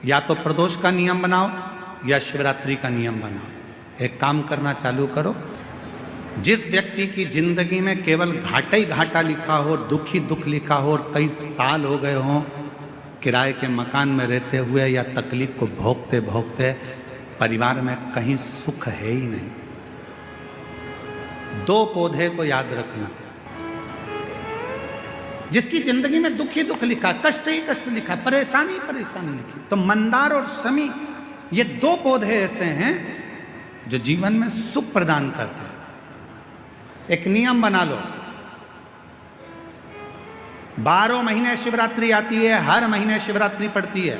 या तो प्रदोष का नियम बनाओ या शिवरात्रि का नियम बनाओ। एक काम करना चालू करो, जिस व्यक्ति की जिंदगी में केवल घाटा ही घाटा लिखा हो, दुख ही दुख लिखा हो और कई साल हो गए हों किराए के मकान में रहते हुए या तकलीफ को भोगते भोगते परिवार में कहीं सुख है ही नहीं, दो पौधे को याद रखना। जिसकी जिंदगी में दुख ही दुख लिखा, कष्ट ही कष्ट लिखा, परेशानी ही परेशानी लिखी, तो मंदार और शमी ये दो पौधे ऐसे हैं जो जीवन में सुख प्रदान करते हैं। एक नियम बना लो, 12 महीने शिवरात्रि आती है, हर महीने शिवरात्रि पड़ती है,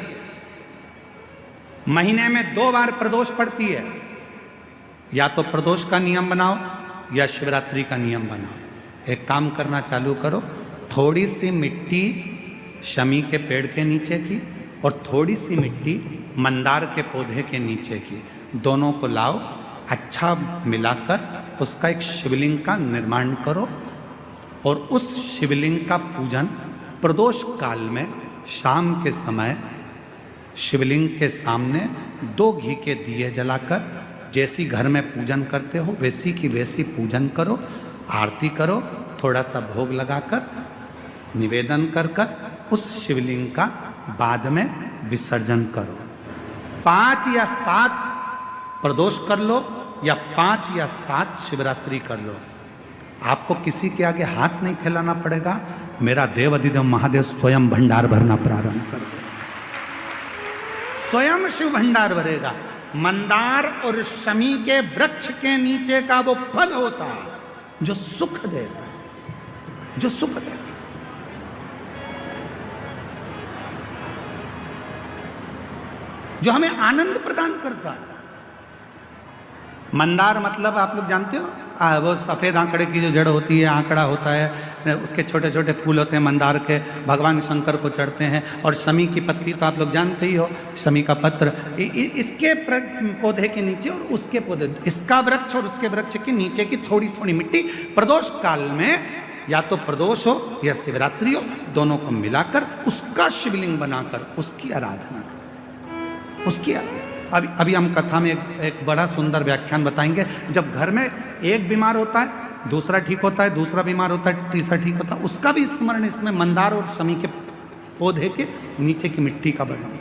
महीने में 2 बार प्रदोष पड़ती है। या तो प्रदोष का नियम बनाओ या शिवरात्रि का नियम बनाओ। एक काम करना चालू करो, थोड़ी सी मिट्टी शमी के पेड़ के नीचे की और थोड़ी सी मिट्टी मंदार के पौधे के नीचे की, दोनों को लाओ, अच्छा मिलाकर उसका एक शिवलिंग का निर्माण करो और उस शिवलिंग का पूजन प्रदोष काल में शाम के समय शिवलिंग के सामने 2 घी के दिए जलाकर जैसी घर में पूजन करते हो वैसी की वैसी पूजन करो, आरती करो, थोड़ा सा भोग लगाकर निवेदन कर कर उस शिवलिंग का बाद में विसर्जन करो। 5 या 7 प्रदोष कर लो या 5 या 7 शिवरात्रि कर लो, आपको किसी के आगे हाथ नहीं फैलाना पड़ेगा। मेरा देव अधिदेव महादेव स्वयं भंडार भरना प्रारंभ कर दे, स्वयं शिव भंडार भरेगा। मंदार और शमी के वृक्ष के नीचे का वो फल होता है जो सुख देता है, जो सुख देता है। जो हमें आनंद प्रदान करता है। मंदार मतलब आप लोग जानते हो, वो सफ़ेद आंकड़े की जो जड़ होती है, आंकड़ा होता है, उसके छोटे छोटे फूल होते हैं मंदार के, भगवान शंकर को चढ़ते हैं। और शमी की पत्ती तो आप लोग जानते ही हो, शमी का पत्र, इसके पौधे के नीचे और उसके पौधे, इसका वृक्ष और उसके वृक्ष के नीचे की थोड़ी थोड़ी मिट्टी प्रदोष काल में या तो प्रदोष हो या शिवरात्रि हो, दोनों को मिलाकर उसका शिवलिंग बनाकर उसकी आराधना, उसकी अभी हम कथा में एक बड़ा सुंदर व्याख्यान बताएंगे। जब घर में एक बीमार होता है, दूसरा ठीक होता है, दूसरा बीमार होता है, तीसरा ठीक होता है, उसका भी स्मरण इसमें मंदार और शमी के पौधे के नीचे की मिट्टी का वर्णन।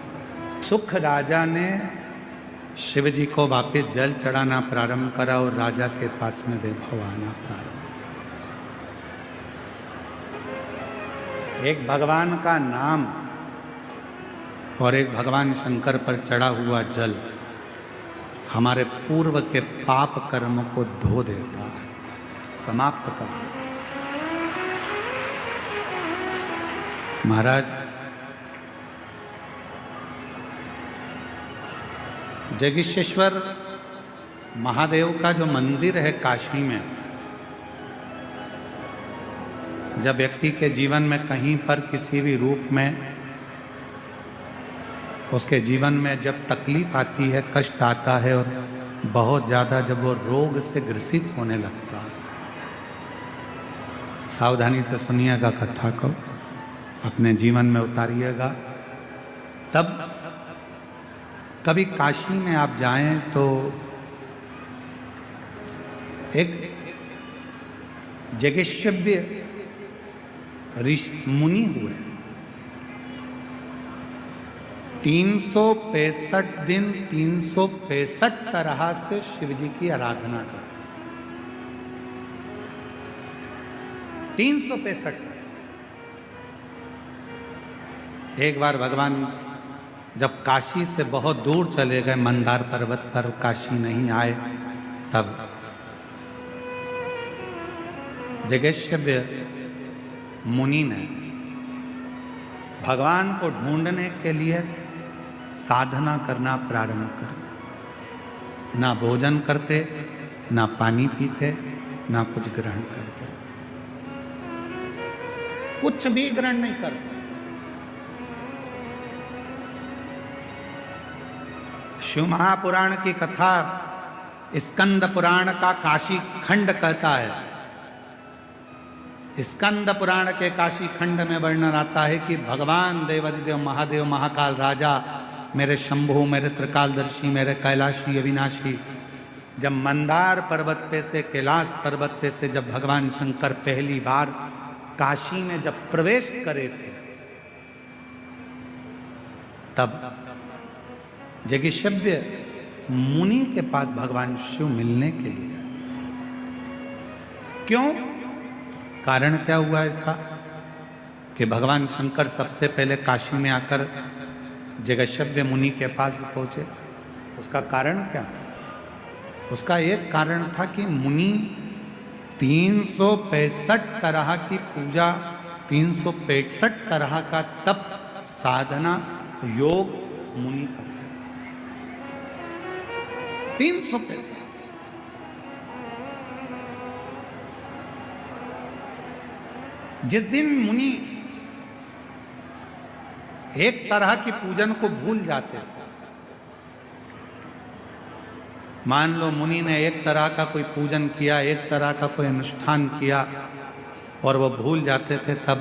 सुख राजा ने शिव जी को वापस जल चढ़ाना प्रारंभ करा और राजा के पास में वैभव आना प्रारंभ। एक भगवान का नाम और एक भगवान शंकर पर चढ़ा हुआ जल हमारे पूर्व के पाप कर्म को धो देता है, समाप्त कर देता है। महाराज, जगदीशेश्वर महादेव का जो मंदिर है काशी में, जब व्यक्ति के जीवन में कहीं पर किसी भी रूप में उसके जीवन में जब तकलीफ आती है, कष्ट आता है और बहुत ज़्यादा जब वो रोग से ग्रसित होने लगता है, सावधानी से सुनिएगा कथा को, अपने जीवन में उतारिएगा। तब कभी काशी में आप जाएं तो एक जगेश्वव्य ऋषि मुनि हुए, 365 दिन 365 तरह से शिव जी की आराधना करते थे। 365 एक बार भगवान जब काशी से बहुत दूर चले गए, मंदार पर्वत पर काशी नहीं आए, तब जगेश्वव्य मुनि ने भगवान को ढूंढने के लिए साधना करना प्रारंभ कर। ना भोजन करते, ना पानी पीते, ना कुछ ग्रहण करते, कुछ भी ग्रहण नहीं करते। शिव महापुराण की कथा स्कंद पुराण का काशी खंड कहता है। स्कंद पुराण के काशी खंड में वर्णन आता है कि भगवान देवाधिदेव महादेव महाकाल राजा मेरे शंभु, मेरे त्रिकालदर्शी, मेरे कैलाशी अविनाशी। जब मंदार पर्वत पे से, कैलाश पर्वत पे से जब भगवान शंकर पहली बार काशी में जब प्रवेश करे थे, तब जगिशव्य मुनि के पास भगवान शिव मिलने के लिए। क्यों? कारण क्या हुआ ऐसा कि भगवान शंकर सबसे पहले काशी में आकर जगशव्य मुनि के पास पहुंचे? उसका कारण क्या था? उसका एक कारण था कि मुनि 365 तरह की पूजा, 365 तरह का तप, साधना, योग मुनि करते थे। 365। जिस दिन मुनि एक तरह की पूजन को भूल जाते थे, मान लो मुनि ने एक तरह का कोई पूजन किया, एक तरह का कोई अनुष्ठान किया और वो भूल जाते थे, तब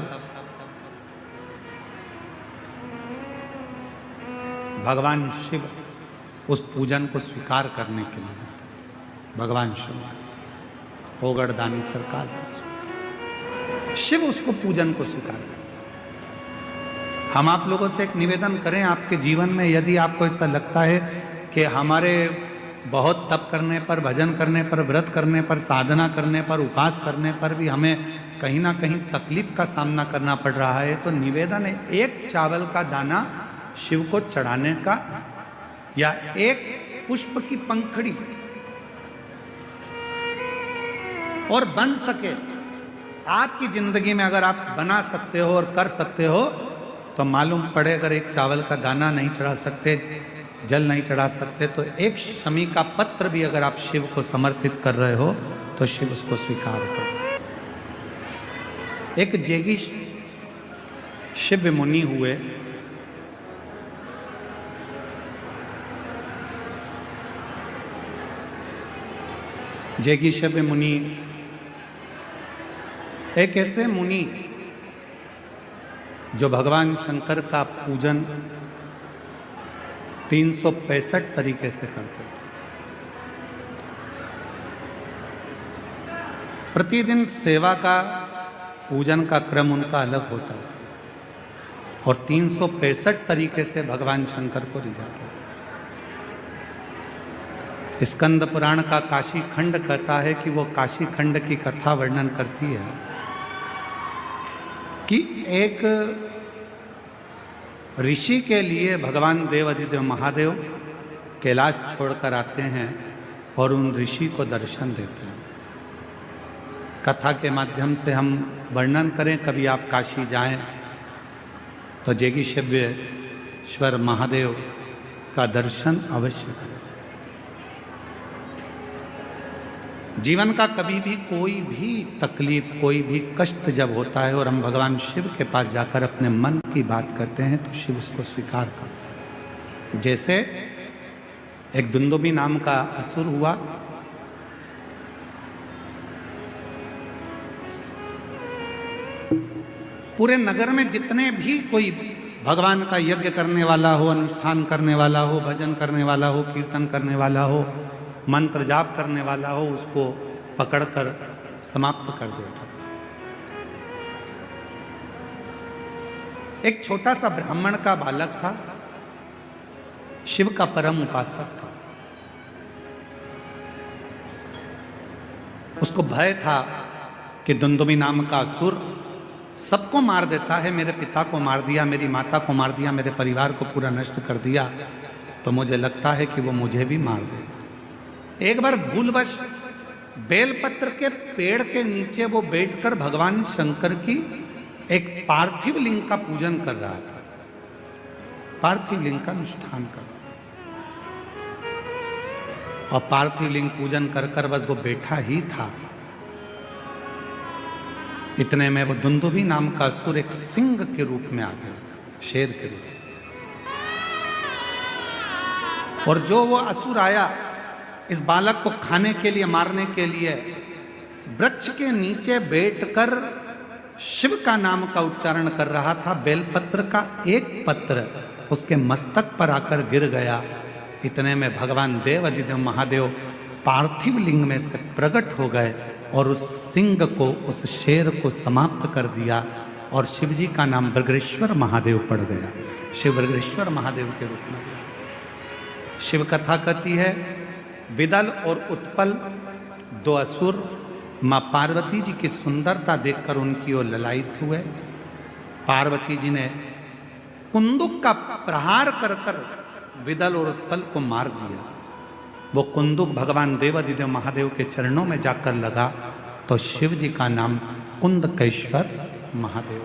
भगवान शिव उस पूजन को स्वीकार करने के लिए, भगवान शिव ओगड़दानी त्रिकाल शिव उसको पूजन को स्वीकार करें। हम आप लोगों से एक निवेदन करें, आपके जीवन में यदि आपको ऐसा लगता है कि हमारे बहुत तप करने पर, भजन करने पर, व्रत करने पर, साधना करने पर, उपास करने पर भी हमें कहीं ना कहीं तकलीफ का सामना करना पड़ रहा है, तो निवेदन है, एक चावल का दाना शिव को चढ़ाने का या एक पुष्प की पंखड़ी और बन सके आपकी जिंदगी में अगर आप बना सकते हो और कर सकते हो, तो मालूम पड़े अगर एक चावल का दाना नहीं चढ़ा सकते, जल नहीं चढ़ा सकते, तो एक शमी का पत्र भी अगर आप शिव को समर्पित कर रहे हो तो शिव उसको स्वीकार करो। एक जेगी शिव मुनि हुए, जेगी शिव मुनि एक ऐसे मुनि जो भगवान शंकर का पूजन 365 तरीके से करते थे। प्रतिदिन सेवा का, पूजन का क्रम उनका अलग होता था और 365 तरीके से भगवान शंकर को रिझाते थे। स्कंद पुराण का काशी खंड कहता है कि वो काशी खंड की कथा वर्णन करती है कि एक ऋषि के लिए भगवान देव अधिदेव महादेव कैलाश छोड़कर आते हैं और उन ऋषि को दर्शन देते हैं। कथा के माध्यम से हम वर्णन करें, कभी आप काशी जाएं तो जेगीश्वरेश्वर महादेव का दर्शन अवश्य करें। जीवन का कभी भी कोई भी तकलीफ, कोई भी कष्ट जब होता है और हम भगवान शिव के पास जाकर अपने मन की बात करते हैं तो शिव उसको स्वीकार करते हैं। जैसे एक दुंदुभी नाम का असुर हुआ, पूरे नगर में जितने भी कोई भगवान का यज्ञ करने वाला हो, अनुष्ठान करने वाला हो, भजन करने वाला हो, कीर्तन करने वाला हो, मंत्र जाप करने वाला हो, उसको पकड़कर समाप्त कर देता था। एक छोटा सा ब्राह्मण का बालक था, शिव का परम उपासक था। उसको भय था कि दुंदुभी नाम का असुर सबको मार देता है, मेरे पिता को मार दिया, मेरी माता को मार दिया, मेरे परिवार को पूरा नष्ट कर दिया, तो मुझे लगता है कि वो मुझे भी मार देगा। एक बार भूलवश बेलपत्र के पेड़ के नीचे वो बैठकर भगवान शंकर की एक पार्थिव लिंग का पूजन कर रहा था, पार्थिव लिंग का अनुष्ठान कर रहा था। और पार्थिव लिंग पूजन कर कर बस वो बैठा ही था, इतने में वो दुंदुभी नाम का असुर एक सिंह के रूप में आ गया, शेर के रूप में। और जो वो असुर आया इस बालक को खाने के लिए, मारने के लिए, वृक्ष के नीचे बैठकर शिव का नाम का उच्चारण कर रहा था। बेलपत्र का एक पत्र उसके मस्तक पर आकर गिर गया। इतने में भगवान देव अधिदेव महादेव पार्थिव लिंग में से प्रकट हो गए और उस सिंह को, उस शेर को समाप्त कर दिया और शिव जी का नाम बृगरेश्वर महादेव पड़ गया। शिव बृगरेश्वर महादेव के रूप में शिव कथा कहती है, विदल और उत्पल दो असुर मां पार्वती जी की सुंदरता देखकर उनकी ओर ललायित हुए। पार्वती जी ने कुंदुक का प्रहार कर कर विदल और उत्पल को मार दिया। वो कुंदुक भगवान देवाधिदेव महादेव के चरणों में जाकर लगा तो शिव जी का नाम कुंदकेश्वर महादेव।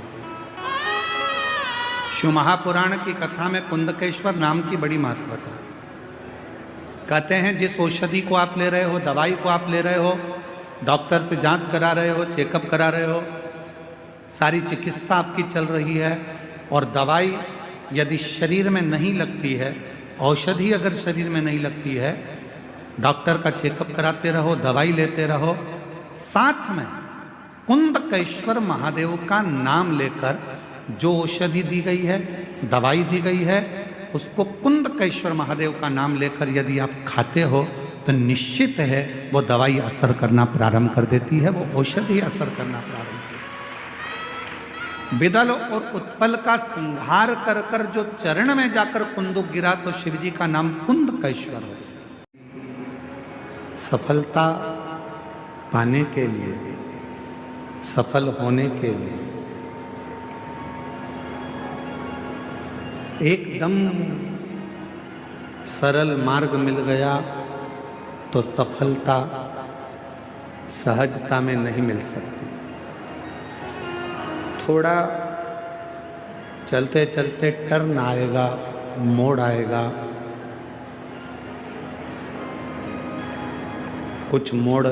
शिव महापुराण की कथा में कुंदकेश्वर नाम की बड़ी महत्वता। कहते हैं जिस औषधि को आप ले रहे हो, दवाई को आप ले रहे हो, डॉक्टर से जांच करा रहे हो, चेकअप करा रहे हो, सारी चिकित्सा आपकी चल रही है और दवाई यदि शरीर में नहीं लगती है, औषधि अगर शरीर में नहीं लगती है, डॉक्टर का चेकअप कराते रहो, दवाई लेते रहो, साथ में कुंदकेश्वर महादेव का नाम लेकर जो औषधि दी गई है, दवाई दी गई है, उसको कुंदकेश्वर महादेव का नाम लेकर यदि आप खाते हो तो निश्चित है वो दवाई असर करना प्रारंभ कर देती है, वो औषधि असर करना प्रारंभ कर। विदल और उत्पल का संहार कर कर जो चरण में जाकर कुंदुक गिरा तो शिव जी का नाम कुंदकेश्वर हो गया। सफलता पाने के लिए, सफल होने के लिए एकदम सरल मार्ग मिल गया तो सफलता सहजता में नहीं मिल सकती। थोड़ा चलते चलते टर्न आएगा, मोड़ आएगा। कुछ मोड़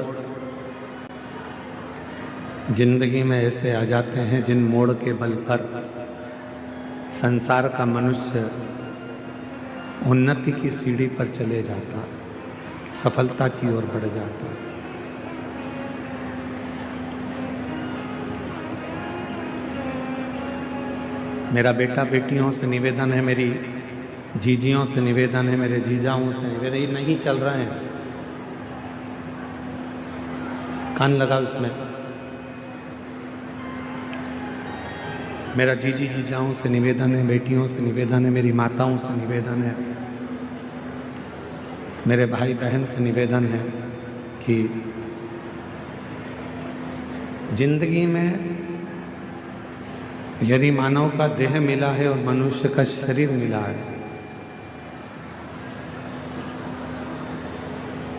जिंदगी में ऐसे आ जाते हैं जिन मोड़ के बल पर संसार का मनुष्य उन्नति की सीढ़ी पर चले जाता, सफलता की ओर बढ़ जाता। मेरा बेटा बेटियों से निवेदन है, मेरी जीजियों से निवेदन है, मेरे जीजाओं से निवेदन, ये नहीं चल रहे हैं, कान लगा उसमें। मेरा जीजाओं से निवेदन है, बेटियों से निवेदन है, मेरी माताओं से निवेदन है, मेरे भाई बहन से निवेदन है कि जिंदगी में यदि मानव का देह मिला है और मनुष्य का शरीर मिला है,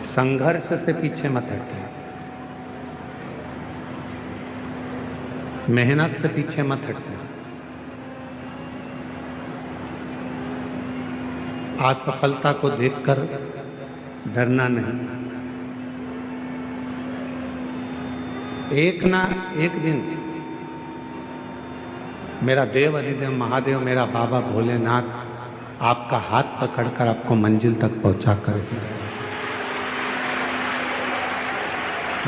संघर्ष से पीछे मत हटिए, मेहनत से पीछे मत हटना। असफलता को देखकर डरना नहीं। एक ना एक दिन मेरा देव अधिदेव महादेव, मेरा बाबा भोलेनाथ आपका हाथ पकड़कर आपको मंजिल तक पहुंचा करेगा।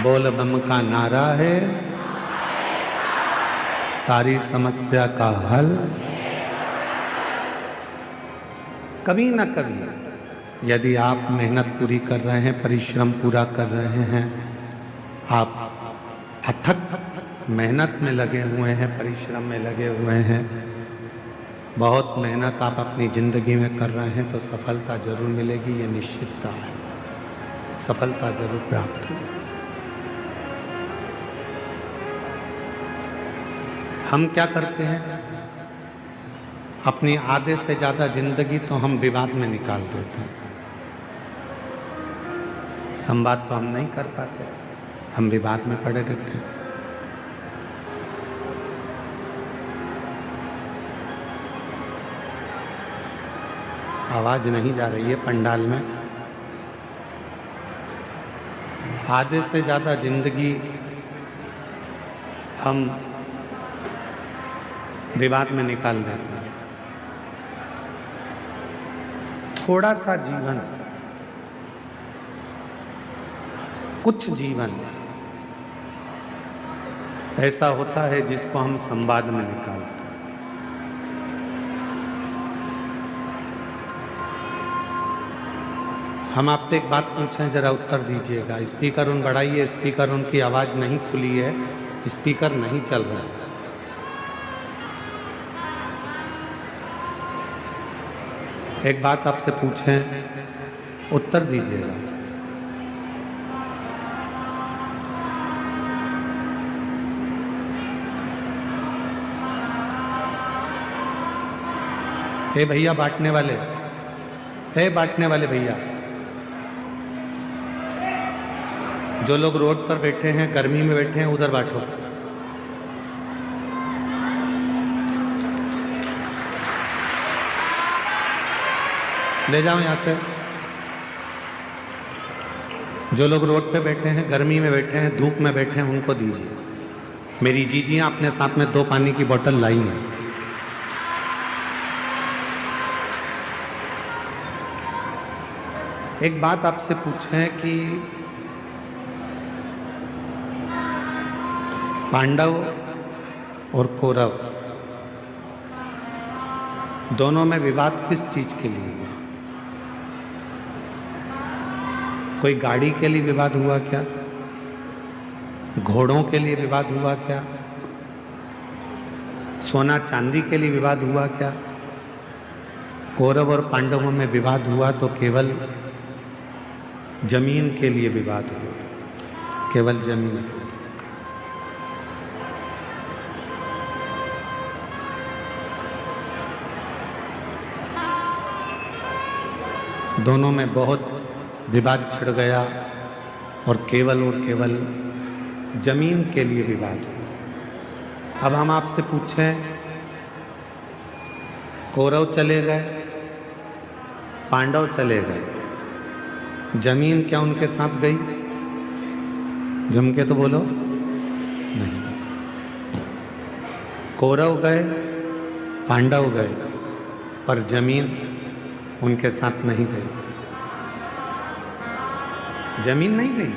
बोल बम का नारा है, सारी समस्या का हल। कभी ना कभी यदि आप मेहनत पूरी कर रहे हैं, परिश्रम पूरा कर रहे हैं, आप अथक मेहनत में लगे हुए हैं, परिश्रम में लगे हुए हैं, बहुत मेहनत आप अपनी ज़िंदगी में कर रहे हैं, तो सफलता जरूर मिलेगी, ये निश्चितता है। सफलता जरूर प्राप्त होगी। हम क्या करते हैं, अपनी आधे से ज़्यादा जिंदगी तो हम विवाद में निकाल देते हैं। संवाद तो हम नहीं कर पाते, हम विवाद में पड़े रहते हैं। आवाज नहीं जा रही है पंडाल में। आधे से ज़्यादा जिंदगी हम विवाद में निकाल देते हैं। थोड़ा सा जीवन, कुछ जीवन ऐसा होता है जिसको हम संवाद में निकालते हैं। हम आपसे एक बात पूछें, जरा उत्तर दीजिएगा। स्पीकर उन बढ़ाइए, स्पीकर उनकी आवाज़ नहीं खुली है, स्पीकर नहीं चल रहा है। एक बात आपसे पूछें, उत्तर दीजिएगा। हे भैया बांटने वाले, हे बांटने वाले भैया, जो लोग रोड पर बैठे हैं, गर्मी में बैठे हैं, उधर बांटो। ले जाओ यहां से। जो लोग रोड पे बैठे हैं, गर्मी में बैठे हैं, धूप में बैठे हैं, उनको दीजिए। मेरी जीजियां अपने साथ में 2 पानी की बोतल लाई हैं। एक बात आपसे पूछें कि पांडव और कौरव दोनों में विवाद किस चीज के लिए हुआ? कोई गाड़ी के लिए विवाद हुआ क्या? घोड़ों के लिए विवाद हुआ क्या? सोना चांदी के लिए विवाद हुआ क्या? कौरव और पांडवों में विवाद हुआ तो केवल जमीन के लिए विवाद हुआ, केवल जमीन। दोनों में बहुत विवाद छिड़ गया और केवल जमीन के लिए विवाद हुआ। अब हम आपसे पूछें, कौरव चले गए, पांडव चले गए, जमीन क्या उनके साथ गई? जम के तो बोलो, नहीं। कौरव गए, पांडव गए, पर जमीन उनके साथ नहीं गई। जमीन नहीं गई,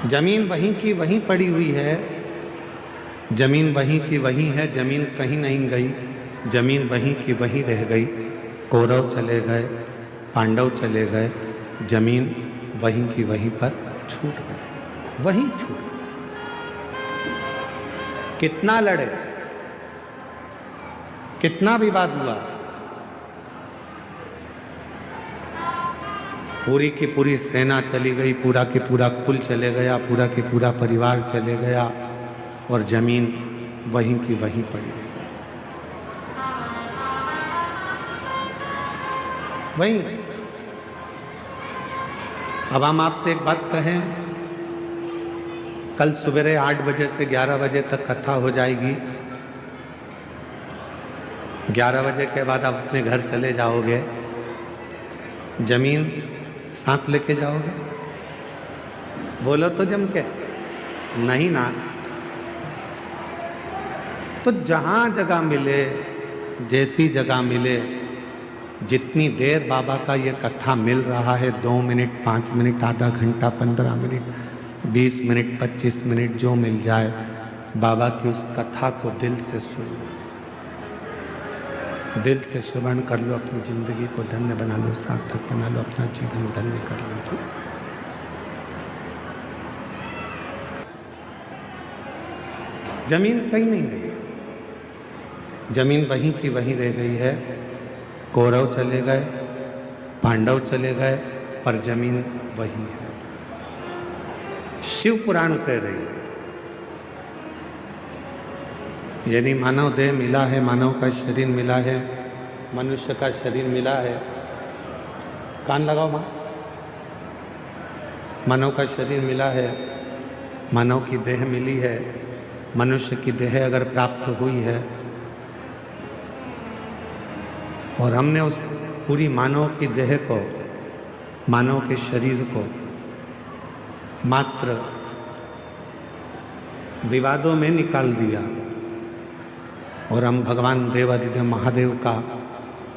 जमीन वहीं की वहीं पड़ी हुई है। जमीन वहीं की वहीं है, जमीन कहीं नहीं गई, जमीन वहीं की वहीं रह गई। कौरव चले गए, पांडव चले गए, जमीन वहीं की वहीं पर छूट गई, वहीं छूट गई। कितना लड़े, कितना विवाद हुआ, पूरी की पूरी सेना चली गई, पूरा की पूरा कुल चले गया, पूरा की पूरा परिवार चले गया और जमीन वहीं की वहीं पड़ी रही। वहीं। अब हम आपसे एक बात कहें, कल सवेरे 8 बजे से 11 बजे तक कथा हो जाएगी। 11 बजे के बाद आप अपने घर चले जाओगे, जमीन साथ लेके जाओगे? बोलो तो जम के, नहीं ना। तो जहां जगह मिले, जैसी जगह मिले, जितनी देर बाबा का ये कथा मिल रहा है, 2 मिनट, 5 मिनट, आधा घंटा, 15 मिनट, 20 मिनट, 25 मिनट, जो मिल जाए, बाबा की उस कथा को दिल से सुनो, दिल से श्रवण कर लो, अपनी जिंदगी को धन्य बना लो, सार्थक बना लो, अपना जीवन धन्य कर लो। जमीन कहीं नहीं गई, जमीन वहीं की वहीं रह गई है। कौरव चले गए, पांडव चले गए, पर जमीन वही है। शिव पुराण कह रही है, यानी मानव देह मिला है, मानव का शरीर मिला है, मनुष्य का शरीर मिला है। कान लगाओ मां। मानव का शरीर मिला है, मानव की देह मिली है, मनुष्य की देह अगर प्राप्त हुई है और हमने उस पूरी मानव की देह को, मानव के शरीर को मात्र विवादों में निकाल दिया और हम भगवान देवाधिदेव महादेव का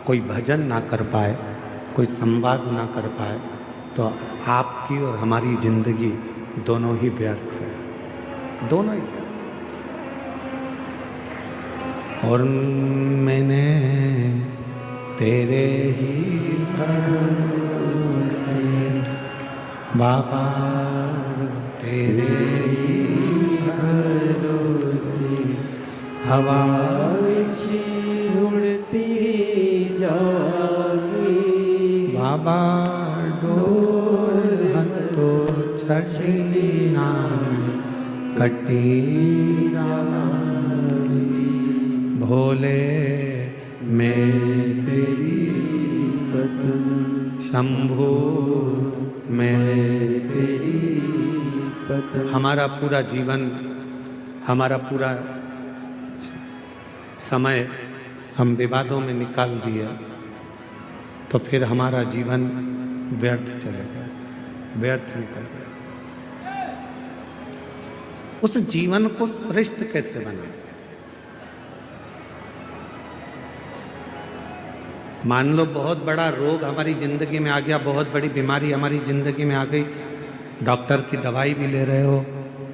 कोई भजन ना कर पाए, कोई संवाद ना कर पाए, तो आपकी और हमारी जिंदगी दोनों ही व्यर्थ है, दोनों ही व्यर्थ। और मैंने तेरे ही भरोसे बाबा, तेरे ही भरोसे हवा उड़ती जागी बाबा, डोर हतो छठी नाम कटी जागी। भोले मैं तेरी पत्न, शंभू मैं तेरी पत्न। हमारा पूरा जीवन, हमारा पूरा समय हम विवादों में निकाल दिया तो फिर हमारा जीवन व्यर्थ चलेगा, व्यर्थ निकल गया। उस जीवन को श्रेष्ठ कैसे बनाए? मान लो बहुत बड़ा रोग हमारी जिंदगी में आ गया, बहुत बड़ी बीमारी हमारी जिंदगी में आ गई, डॉक्टर की दवाई भी ले रहे हो,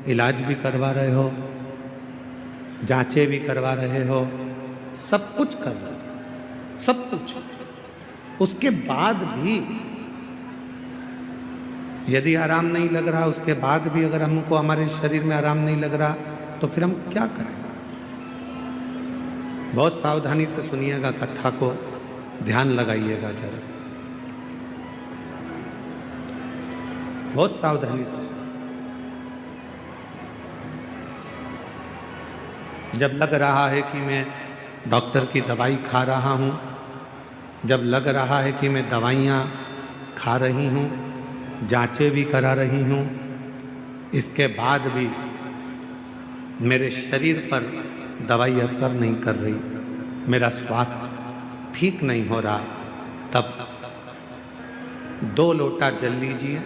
इलाज भी करवा रहे हो, जांचें भी करवा रहे हो, सब कुछ कर रहे हो, सब कुछ। उसके बाद भी यदि आराम नहीं लग रहा, उसके बाद भी अगर हमको हमारे शरीर में आराम नहीं लग रहा तो फिर हम क्या करें? बहुत सावधानी से सुनिएगा कथा को, ध्यान लगाइएगा जरा, बहुत सावधानी से। जब लग रहा है कि मैं डॉक्टर की दवाई खा रहा हूँ, जब लग रहा है कि मैं दवाइयाँ खा रही हूँ, जांचें भी करा रही हूँ, इसके बाद भी मेरे शरीर पर दवाई असर नहीं कर रही, मेरा स्वास्थ्य ठीक नहीं हो रहा, तब 2 लोटा जल लीजिए,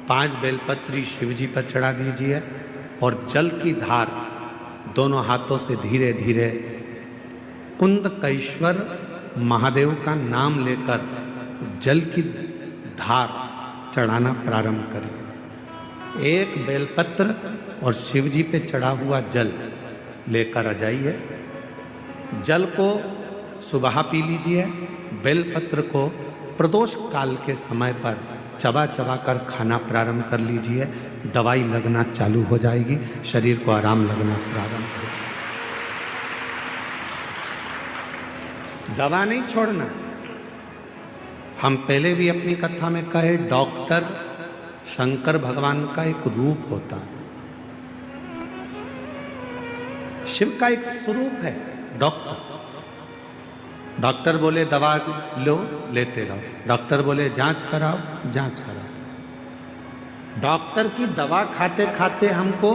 5 बेलपत्री शिव जी पर चढ़ा दीजिए और जल की धार दोनों हाथों से धीरे धीरे कुंदकेश्वर महादेव का नाम लेकर जल की धार चढ़ाना प्रारंभ करिए। 1 बेलपत्र और शिव जी पे चढ़ा हुआ जल लेकर आ जाइए। जल को सुबह पी लीजिए, बेलपत्र को प्रदोष काल के समय पर चबा चबा कर खाना प्रारंभ कर लीजिए। दवाई लगना चालू हो जाएगी, शरीर को आराम लगना प्रारंभ हो जाएगा। दवा नहीं छोड़ना। हम पहले भी अपनी कथा में कहे, डॉक्टर शंकर भगवान का एक रूप होता है, शिव का एक स्वरूप है डॉक्टर। डॉक्टर बोले दवा लो, लेते रहो, डॉक्टर बोले जांच कराओ, जांच कराओ। डॉक्टर की दवा खाते खाते हमको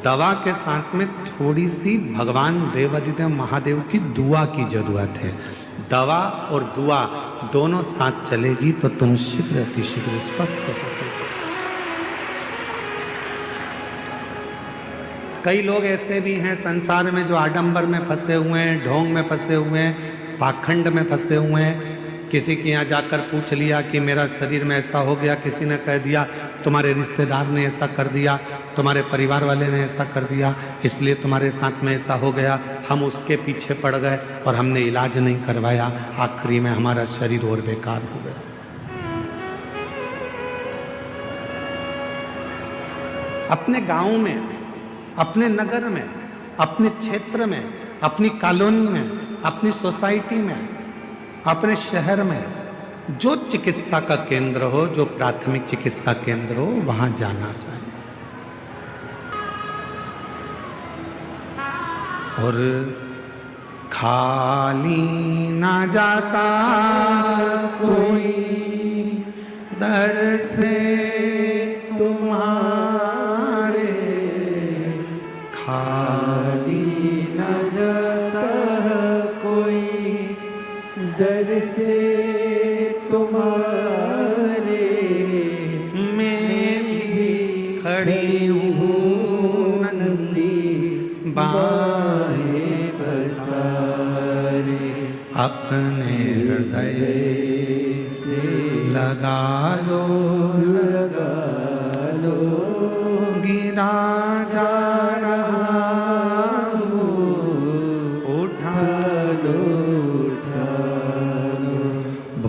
दवा के साथ में थोड़ी सी भगवान देवादिदेव महादेव की दुआ की जरूरत है। दवा और दुआ दोनों साथ चलेगी तो तुम शीघ्र अतिशीघ्र स्वस्थ हो। कई लोग ऐसे भी हैं संसार में जो आडंबर में फंसे हुए हैं, ढोंग में फंसे हुए हैं, पाखंड में फंसे हुए हैं। किसी के यहाँ जाकर पूछ लिया कि मेरा शरीर में ऐसा हो गया, किसी ने कह दिया तुम्हारे रिश्तेदार ने ऐसा कर दिया, तुम्हारे परिवार वाले ने ऐसा कर दिया, इसलिए तुम्हारे साथ में ऐसा हो गया। हम उसके पीछे पड़ गए और हमने इलाज नहीं करवाया, आखिरी में हमारा शरीर और बेकार हो गया। अपने गांव में, अपने नगर में, अपने क्षेत्र में, अपनी कॉलोनी में, अपनी सोसाइटी में, अपने शहर में जो चिकित्सा का केंद्र हो, जो प्राथमिक चिकित्सा केंद्र हो, वहां जाना चाहिए। और खाली ना जाता कोई दर से तुम्हारे, खाली ना जाता कोई दर से तुम्हारे। मैं भी खड़ी हूँ नंदी बाहें पसारे, अपने हृदय से लगा लो, लगा लो, गिरा जा रहा हूँ, उठा लो, उठा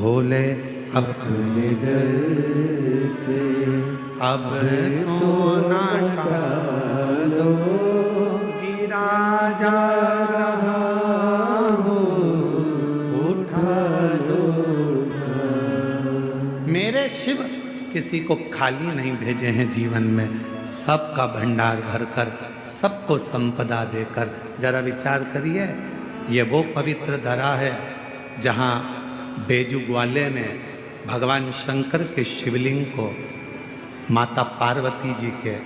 भोले अपने डर से अब तो ना टालो, गिरा जा रहा हूँ, उठा लो। मेरे शिव किसी को खाली नहीं भेजे हैं जीवन में, सबका भंडार भरकर, सबको संपदा देकर। जरा विचार करिए, ये वो पवित्र धरा है जहाँ बेजू ग्वाले ने भगवान शंकर के शिवलिंग को माता पार्वती जी के,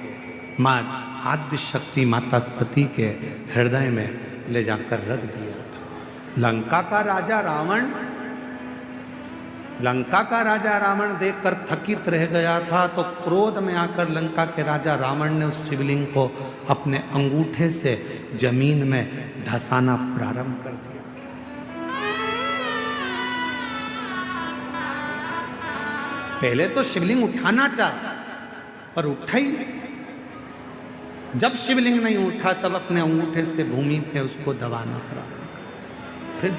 माँ आद्य शक्ति माता सती के हृदय में ले जाकर रख दिया था। लंका का राजा रावण देखकर थकित रह गया था, तो क्रोध में आकर लंका के राजा रावण ने उस शिवलिंग को अपने अंगूठे से जमीन में धंसाना प्रारंभ कर दिया। पहले तो शिवलिंग उठाना चाहा, पर उठा ही नहीं। जब शिवलिंग नहीं उठा तब अपने अंगूठे से भूमि पे उसको दबाना प्रारंभ कर। फिर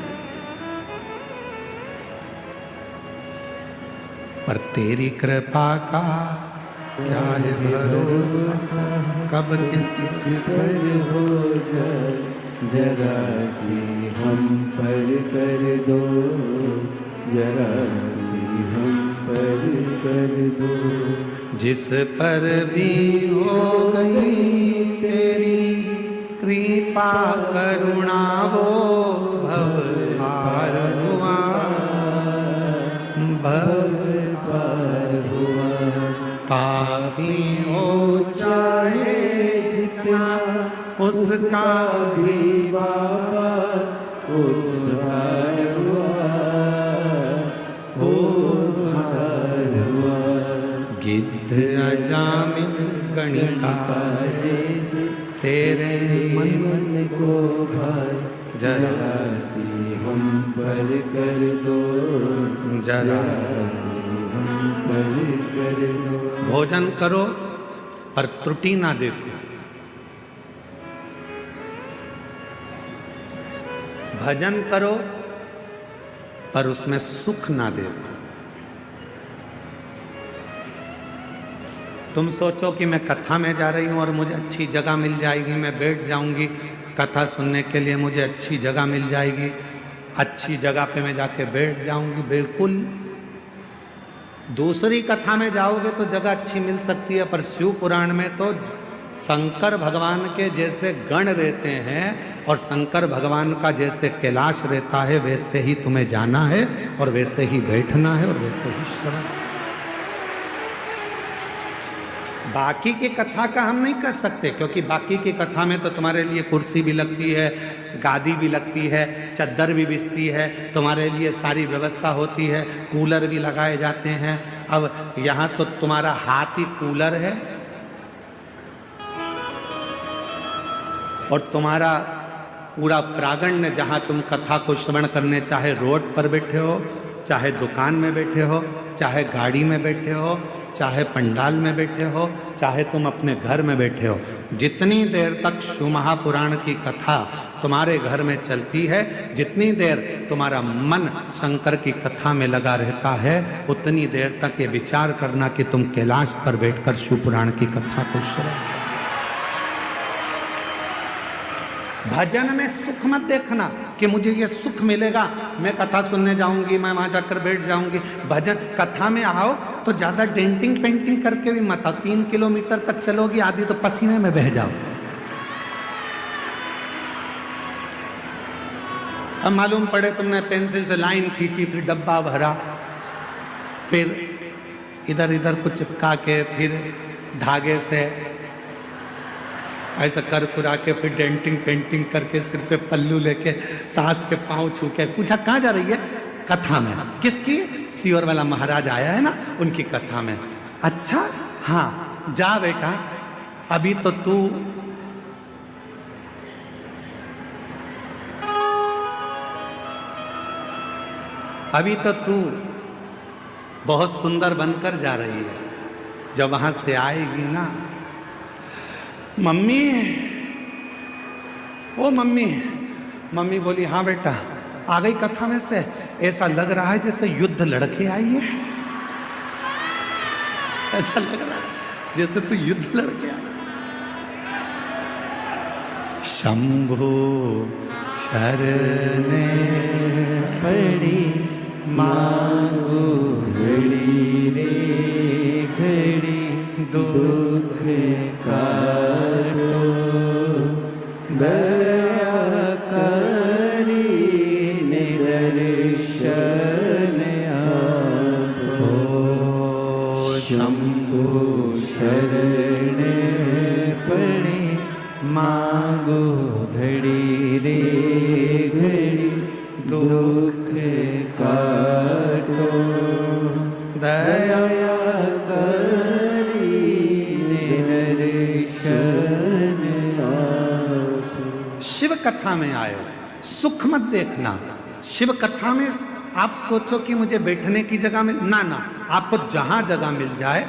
पर तेरी कृपा का क्या है भरोसा, कब किस पर हो जाए, जरा सी हम पर कर दो, जरा सी हम पर कर दो। जिस पर भी हो गई तेरी कृपा करुणा, वो भव पार हुआ, भव पार हुआ। पापी हो चाहे जितना, उसका भी बाबा उद्धार हुआ, उद्धार हुआ। गिद्ध अजामिन गणिका जैसे तेरे मन मन को भाई, जरा सी हम पर कर दो, जरा सी हम पर कर दो। भोजन करो पर त्रुटि ना देखो, भजन करो पर उसमें सुख ना देखो। तुम सोचो कि मैं कथा में जा रही हूं और मुझे अच्छी जगह मिल जाएगी, मैं बैठ जाऊंगी कथा सुनने के लिए, मुझे अच्छी जगह मिल जाएगी, अच्छी जगह पे मैं जाके बैठ जाऊंगी। बिल्कुल, दूसरी कथा में जाओगे तो जगह अच्छी मिल सकती है, पर शिव पुराण में तो शंकर भगवान के जैसे गण रहते हैं और शंकर भगवान का जैसे कैलाश रहता है, वैसे ही तुम्हें जाना है और वैसे ही बैठना है और वैसे ही श्रवण। बाकी की कथा का हम नहीं कर सकते, क्योंकि बाकी की कथा में तो तुम्हारे लिए कुर्सी भी लगती है, गादी भी लगती है, चद्दर भी बिछती है, तुम्हारे लिए सारी व्यवस्था होती है, कूलर भी लगाए जाते हैं। अब यहाँ तो तुम्हारा हाथ ही कूलर है और तुम्हारा पूरा प्रांगण, जहाँ तुम कथा को श्रवण करने, चाहे रोड पर बैठे हो, चाहे दुकान में बैठे हो, चाहे गाड़ी में बैठे हो, चाहे पंडाल में बैठे हो, चाहे तुम अपने घर में बैठे हो, जितनी देर तक शिव महापुराण की कथा तुम्हारे घर में चलती है, जितनी देर तुम्हारा मन शंकर की कथा में लगा रहता है, उतनी देर तक ये विचार करना कि तुम कैलाश पर बैठकर शिव पुराण की कथा को श्रवण। भजन में सुख मत देखना कि मुझे ये सुख मिलेगा, मैं कथा सुनने जाऊंगी, मैं वहां जाकर बैठ जाऊंगी। भजन कथा में आओ तो ज्यादा डेंटिंग पेंटिंग करके भी मत आओ। 3 किलोमीटर तक चलोगी, आधी तो पसीने में बह जाओ। अब मालूम पड़े तुमने पेंसिल से लाइन खींची, फिर डब्बा भरा, फिर इधर इधर कुछ चिपका के, फिर धागे से ऐसा कर कुरा के, फिर डेंटिंग पेंटिंग करके, सिर पे पल्लू लेके, सास के पांव छू के पूछा कहाँ जा रही है? कथा में। किसकी? सियोर वाला महाराज आया है ना, उनकी कथा में। अच्छा हाँ जा बेटा, अभी तो तू बहुत सुंदर बनकर जा रही है, जब वहां से आएगी ना, मम्मी, ओ मम्मी। मम्मी बोली हाँ बेटा, आ गई कथा में से? ऐसा लग रहा है जैसे युद्ध लड़के आई है। ऐसा लग रहा है जैसे तू युद्ध लड़के आई। शंभो शरणे पड़ी मांगो घड़ी रे घड़ी दुख काटो दया करी निदर्शन आपो शंभो शरण पड़े मांगो घड़ी रे घड़ी दुख काटो दया करी निदर्शन आपो। शिव कथा में आयो, सुख मत देखना। शिव कथा में आप सोचो कि मुझे बैठने की जगह मिल, ना ना, आपको जहां जगह मिल जाए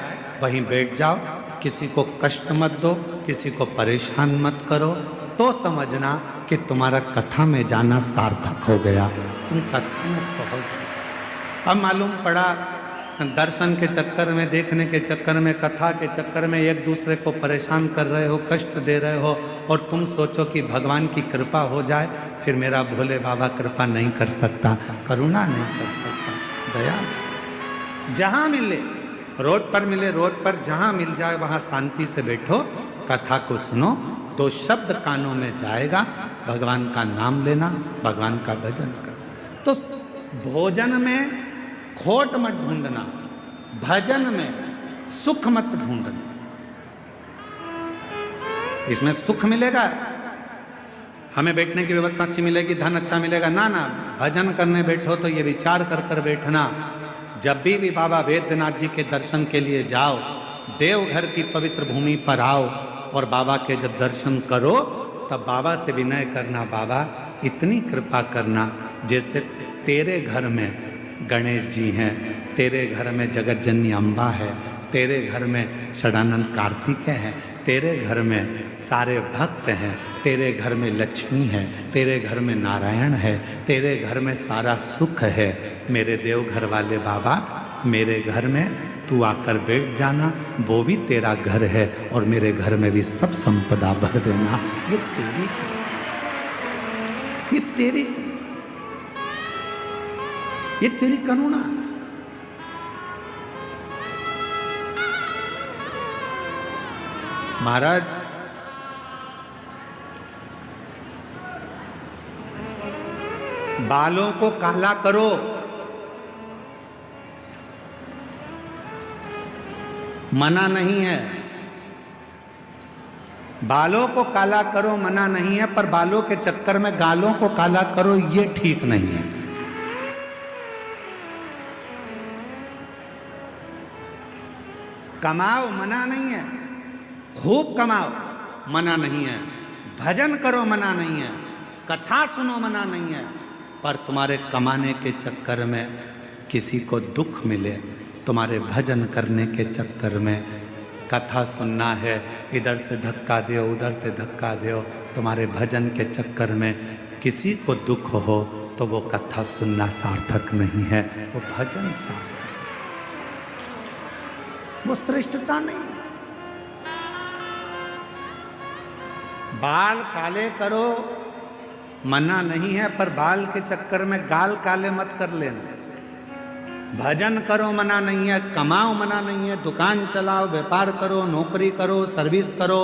वहीं बैठ जाओ। किसी को कष्ट मत दो, किसी को परेशान मत करो, तो समझना कि तुम्हारा कथा में जाना सार्थक हो गया। तुम कथा में पहुंच गए। अब मालूम पड़ा दर्शन के चक्कर में, देखने के चक्कर में, कथा के चक्कर में एक दूसरे को परेशान कर रहे हो, कष्ट दे रहे हो, और तुम सोचो कि भगवान की कृपा हो जाए। फिर मेरा भोले बाबा कृपा नहीं कर सकता, करुणा नहीं कर सकता, दया। जहां मिले, रोड पर मिले, रोड पर जहां मिल जाए वहां शांति से बैठो, कथा को सुनो। तो शब्द कानों में जाएगा, भगवान का नाम लेना, भगवान का भजन करना। तो भोजन में खोट मत ढूंढना, भजन में सुख मत ढूंढना। इसमें सुख मिलेगा, हमें बैठने की व्यवस्था अच्छी मिलेगी, धन अच्छा मिलेगा, ना ना। भजन करने बैठो तो ये विचार कर कर बैठना, जब भी बाबा वैद्यनाथ जी के दर्शन के लिए जाओ, देवघर की पवित्र भूमि पर आओ और बाबा के जब दर्शन करो तब बाबा से विनय करना, बाबा इतनी कृपा करना जैसे तेरे घर में गणेश जी हैं, तेरे घर में जगत जननी अम्बा है, तेरे घर में षडानंद कार्तिकेय हैं, तेरे घर में सारे भक्त हैं, तेरे घर में लक्ष्मी है, तेरे घर में नारायण है, तेरे घर में सारा सुख है। मेरे देवघर वाले बाबा, मेरे घर में तू आकर बैठ जाना, वो भी तेरा घर है, और मेरे घर में भी सब संपदा भर देना। ये तेरी करुणा। महाराज, बालों को काला करो, मना नहीं है। बालों को काला करो मना नहीं है, पर बालों के चक्कर में गालों को काला करो ये ठीक नहीं है। कमाओ मना नहीं है, खूब कमाओ मना नहीं है, भजन करो मना नहीं है, कथा सुनो मना नहीं है, पर तुम्हारे कमाने के चक्कर में किसी को दुख मिले, तुम्हारे भजन करने के चक्कर में कथा सुनना है, इधर से धक्का दो उधर से धक्का दो, तुम्हारे भजन के चक्कर में किसी को दुख हो तो वो कथा सुनना सार्थक नहीं है, वो भजन सार्थक, वो श्रेष्ठता नहीं। बाल काले करो मना नहीं है, पर बाल के चक्कर में गाल काले मत कर लेना। भजन करो मना नहीं है, कमाओ मना नहीं है, दुकान चलाओ, व्यापार करो, नौकरी करो, सर्विस करो,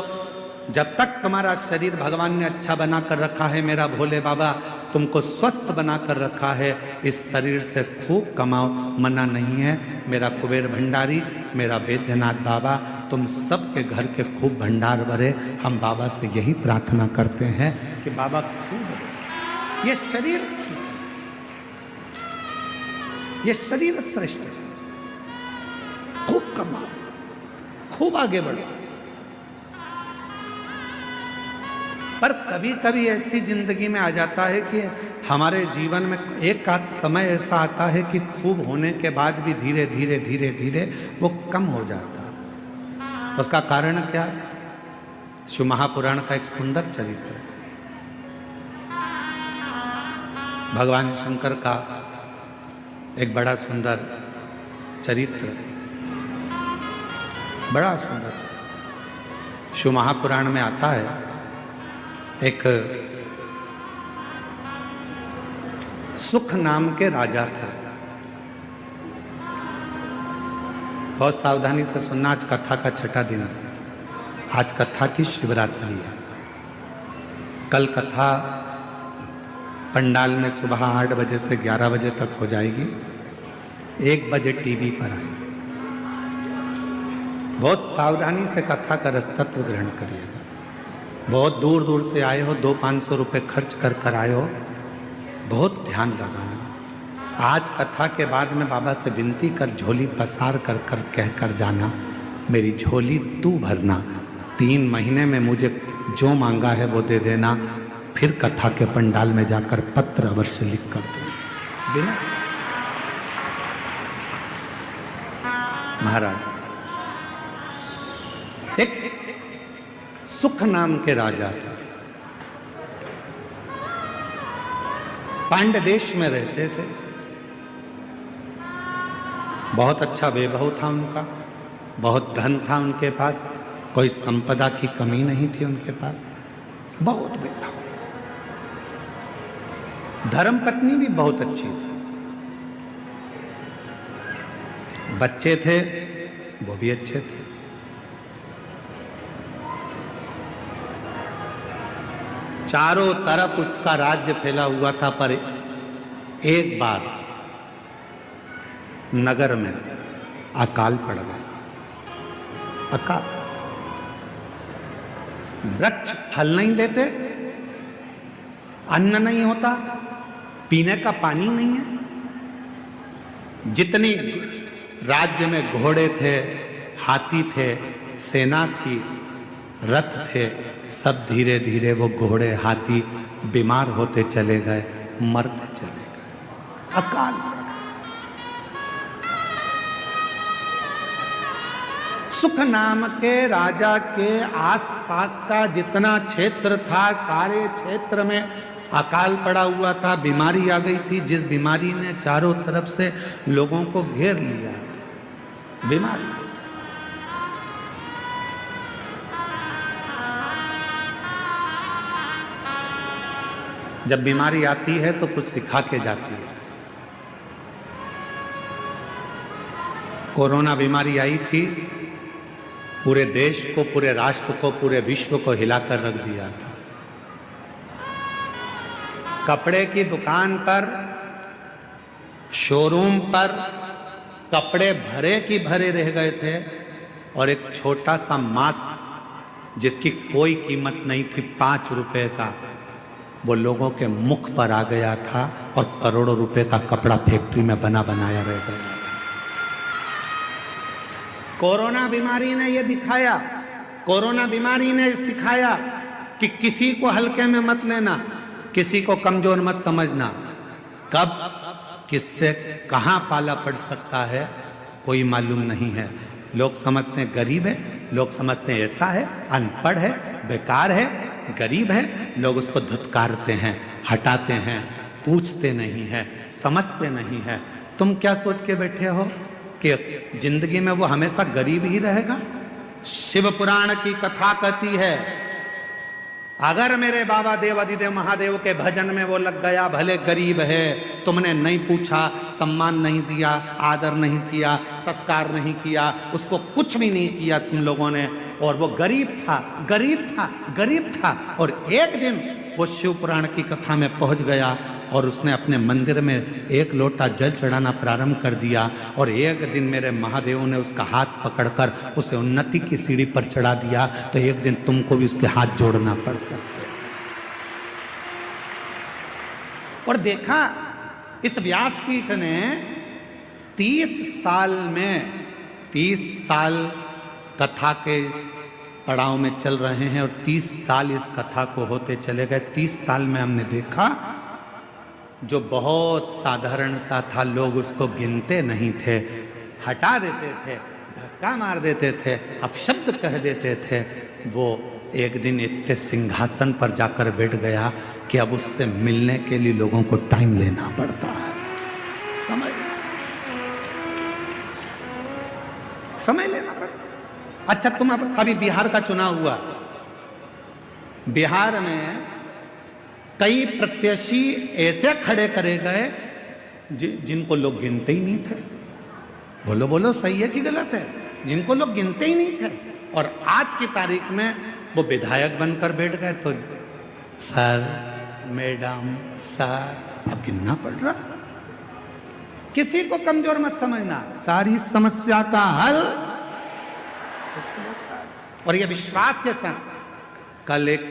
जब तक तुम्हारा शरीर भगवान ने अच्छा बना कर रखा है, मेरा भोले बाबा तुमको स्वस्थ बना कर रखा है, इस शरीर से खूब कमाओ मना नहीं है। मेरा कुबेर भंडारी, मेरा वैद्यनाथ बाबा तुम सबके घर के खूब भंडार भरे। हम बाबा से यही प्रार्थना करते हैं कि बाबा खूब ये शरीर श्रेष्ठ है, खूब कमाओ, खूब आगे बढ़ो। पर कभी कभी ऐसी जिंदगी में आ जाता है कि हमारे जीवन में एक आध समय ऐसा आता है कि खूब होने के बाद भी धीरे धीरे धीरे धीरे वो कम हो जाता है। उसका कारण क्या है? शिव महापुराण का एक सुंदर चरित्र है। भगवान शंकर का एक बड़ा सुंदर चरित्र, बड़ा सुंदर चरित्र शिव महापुराण में आता है। एक सुख नाम के राजा थे। बहुत सावधानी से सुनना, आज कथा का छठा दिन है। आज कथा की शिवरात्रि है। कल कथा पंडाल में सुबह 8 बजे से 11 बजे तक हो जाएगी। 1 बजे टीवी पर आएगी। बहुत सावधानी से कथा का रसतत्व ग्रहण करिएगा। बहुत दूर दूर से आए हो, 200-500 रुपये खर्च कर आए हो, बहुत ध्यान लगाना। आज कथा के बाद में बाबा से विनती कर, झोली पसार कर कह कर जाना, मेरी झोली तू भरना, 3 महीने में मुझे जो मांगा है वो दे देना, फिर कथा के पंडाल में जाकर पत्र अवश्य लिख कर दो। बिना महाराज एक सुख नाम के राजा थे। पांड्य देश में रहते थे। बहुत अच्छा वैभव था उनका, बहुत धन था उनके पास, कोई संपदा की कमी नहीं थी उनके पास, बहुत वैभव। धर्मपत्नी भी बहुत अच्छी थी। बच्चे थे वो भी अच्छे थे। चारों तरफ उसका राज्य फैला हुआ था। पर एक बार नगर में अकाल पड़ गया। अकाल, वृक्ष फल नहीं देते, अन्न नहीं होता, पीने का पानी नहीं है। जितनी राज्य में घोड़े थे, हाथी थे, सेना थी, रथ थे, सब धीरे धीरे वो घोड़े हाथी बीमार होते चले गए, मरते चले गए। अकाल पड़ गया। सुख नाम के राजा के आसपास का जितना क्षेत्र था, सारे क्षेत्र में अकाल पड़ा हुआ था। बीमारी आ गई थी, जिस बीमारी ने चारों तरफ से लोगों को घेर लिया। बीमारी, जब बीमारी आती है तो कुछ सिखा के जाती है। कोरोना बीमारी आई थी, पूरे देश को, पूरे राष्ट्र को, पूरे विश्व को हिलाकर रख दिया था। कपड़े की दुकान पर, शोरूम पर कपड़े भरे की भरे रह गए थे, और एक छोटा सा मास्क जिसकी कोई कीमत नहीं थी, 5 रुपए का, वो लोगों के मुख पर आ गया था, और करोड़ों रुपए का कपड़ा फैक्ट्री में बना बनाया रह गया। कोरोना बीमारी ने ये दिखाया, कोरोना बीमारी ने सिखाया कि किसी को हल्के में मत लेना, किसी को कमजोर मत समझना। कब किससे कहां पाला पड़ सकता है कोई मालूम नहीं है। लोग समझते हैं गरीब है, लोग समझते हैं ऐसा है, अनपढ़ है, बेकार है, गरीब है, लोग उसको धुतकारते हैं, हटाते हैं, पूछते नहीं है, समझते नहीं है। तुम क्या सोच के बैठे हो कि जिंदगी में वो हमेशा गरीब ही रहेगा? शिव पुराण की कथा कहती है, अगर मेरे बाबा देवादिदेव महादेव के भजन में वो लग गया, भले गरीब है, तुमने नहीं पूछा, सम्मान नहीं दिया, आदर नहीं किया, सत्कार नहीं किया, उसको कुछ भी नहीं किया तुम लोगों ने, और वो गरीब था, गरीब था, गरीब था, और एक दिन वो शिव पुराण की कथा में पहुंच गया, और उसने अपने मंदिर में 1 लोटा जल चढ़ाना प्रारंभ कर दिया, और एक दिन मेरे महादेव ने उसका हाथ पकड़कर उसे उन्नति की सीढ़ी पर चढ़ा दिया। तो एक दिन तुमको भी उसके हाथ जोड़ना पड़ सकता है। और देखा, इस व्यासपीठ ने 30 साल में, 30 साल कथा के इस पड़ाव में चल रहे हैं, और 30 साल इस कथा को होते चले गए। 30 साल में हमने देखा, जो बहुत साधारण सा था, लोग उसको गिनते नहीं थे, हटा देते थे, धक्का मार देते थे, अपशब्द कह देते थे, वो एक दिन इतने सिंहासन पर जाकर बैठ गया कि अब उससे मिलने के लिए लोगों को टाइम लेना पड़ता है। समझ समय लेना पड़ा। अच्छा, तुम अब अभी बिहार का चुनाव हुआ, बिहार में कई प्रत्याशी ऐसे खड़े करे गए जिनको लोग गिनते ही नहीं थे। बोलो बोलो, सही है कि गलत है? जिनको लोग गिनते ही नहीं थे, और आज की तारीख में वो विधायक बनकर बैठ गए। तो सर, मैडम, सर, अब गिनना पड़ रहा। किसी को कमजोर मत समझना, सारी समस्या का हल। और ये विश्वास के साथ, कल एक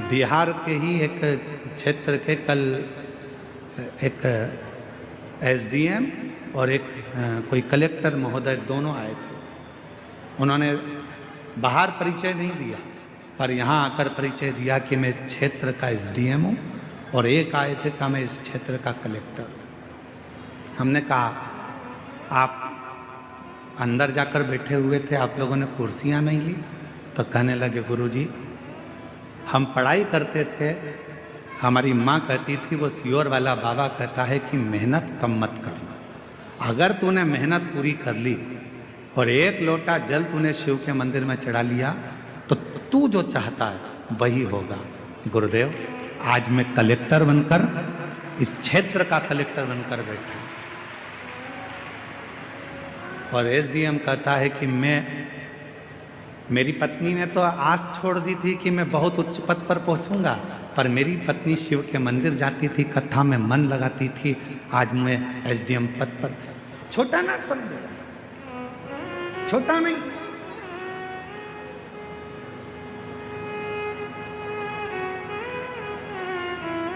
बिहार के ही एक क्षेत्र के कल एक एसडीएम और एक कोई कलेक्टर महोदय दोनों आए थे। उन्होंने बाहर परिचय नहीं दिया, पर यहाँ आकर परिचय दिया कि मैं इस क्षेत्र का एसडीएम हूँ, और एक आए थे कि मैं इस क्षेत्र का कलेक्टर। हमने कहा, आप अंदर जाकर बैठे हुए थे, आप लोगों ने कुर्सियाँ नहीं ली? तो कहने लगे, गुरुजी, हम पढ़ाई करते थे, हमारी माँ कहती थी, वो सियोर वाला बाबा कहता है कि मेहनत कम मत करना। अगर तूने मेहनत पूरी कर ली और एक लोटा जल तूने शिव के मंदिर में चढ़ा लिया, तो तू जो चाहता है वही होगा। गुरुदेव, आज मैं कलेक्टर बनकर, इस क्षेत्र का कलेक्टर बनकर बैठा, और एसडीएम कहता है कि मेरी पत्नी ने तो आस छोड़ दी थी कि मैं बहुत उच्च पद पर पहुंचूंगा, पर मेरी पत्नी शिव के मंदिर जाती थी, कथा में मन लगाती थी, आज मैं एसडीएम पद पर। छोटा ना समझो, छोटा नहीं।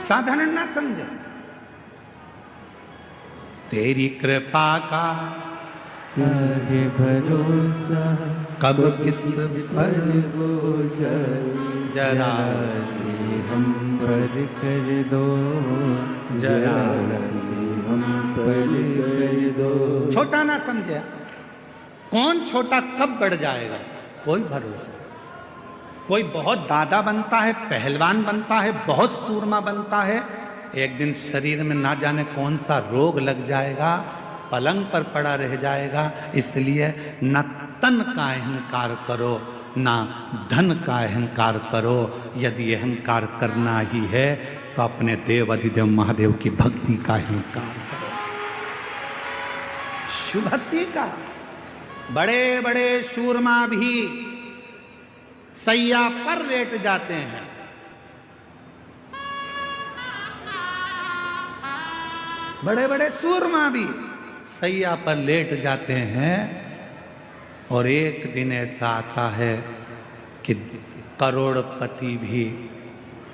साधारण ना समझो। तेरी कृपा का काहे भरोसा, कब किस पर हो जाए, जरा सी हम पर कर दो, जरा सी हम पर कर दो। छोटा ना समझे। कौन छोटा कब बढ़ जाएगा, कोई भरोसा। कोई बहुत दादा बनता है, पहलवान बनता है, बहुत सूरमा बनता है, एक दिन शरीर में ना जाने कौन सा रोग लग जाएगा, पलंग पर पड़ा रह जाएगा। इसलिए न तन का अहंकार करो, ना धन का अहंकार करो। यदि अहंकार करना ही है तो अपने देव अधिदेव महादेव की भक्ति का अहंकार करो, शिव भक्ति का। बड़े बड़े सूरमा भी सैया पर लेट जाते हैं। बड़े बड़े सूरमा भी सैया पर लेट जाते हैं, और एक दिन ऐसा आता है कि करोड़पति भी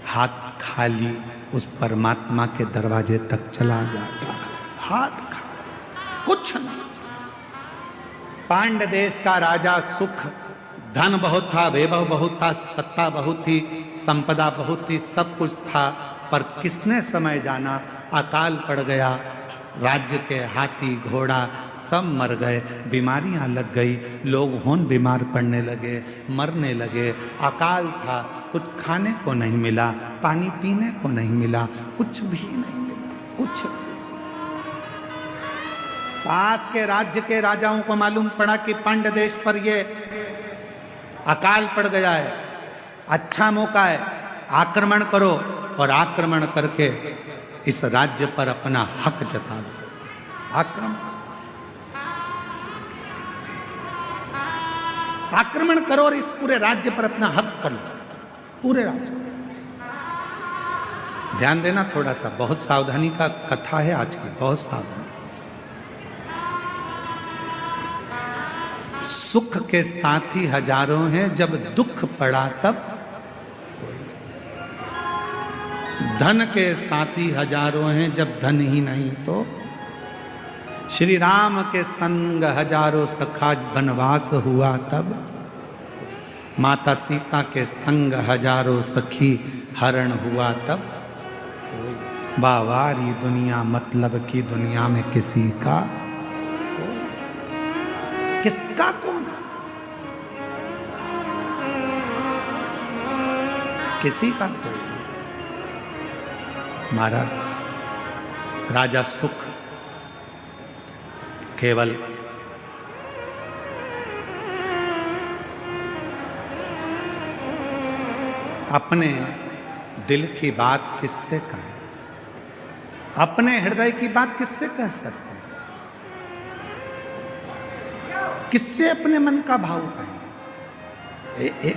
हाथ खाली उस परमात्मा के दरवाजे तक चला जाता है, हाथ खाली, कुछ नहीं। पांड्य देश का राजा सुख, धन बहुत था, वैभव बहुत था, सत्ता बहुत थी, संपदा बहुत थी, सब कुछ था, पर किसने समय जाना, अकाल पड़ गया। राज्य के हाथी घोड़ा सब मर गए, बीमारियां लग गई, लोग होन बीमार पड़ने लगे, मरने लगे। अकाल था, कुछ खाने को नहीं मिला, पानी पीने को नहीं मिला, कुछ भी नहीं मिला, कुछ भी। पास के राज्य के राजाओं को मालूम पड़ा कि पांड्य देश पर ये अकाल पड़ गया है, अच्छा मौका है, आक्रमण करो, और आक्रमण करके इस राज्य पर अपना हक जता दो। आक्रमण करो और इस पूरे राज्य पर अपना हक कर लो, पूरे राज्य। ध्यान देना थोड़ा सा, बहुत सावधानी का कथा है आज की, बहुत सावधानी। सुख के साथी हजारों हैं, जब दुख पड़ा तब धन के साथी हजारों हैं, जब धन ही नहीं तो। श्री राम के संग हजारों सखा, वनवास हुआ तब। माता सीता के संग हजारों सखी, हरण हुआ तब। बावारी दुनिया मतलब की दुनिया में किसी का, किसका कौन है? किसी का कोई। महाराज राजा सुख केवल अपने दिल की बात किससे कहें, अपने हृदय की बात किससे कह सकते हैं, किससे अपने मन का भाव कहें।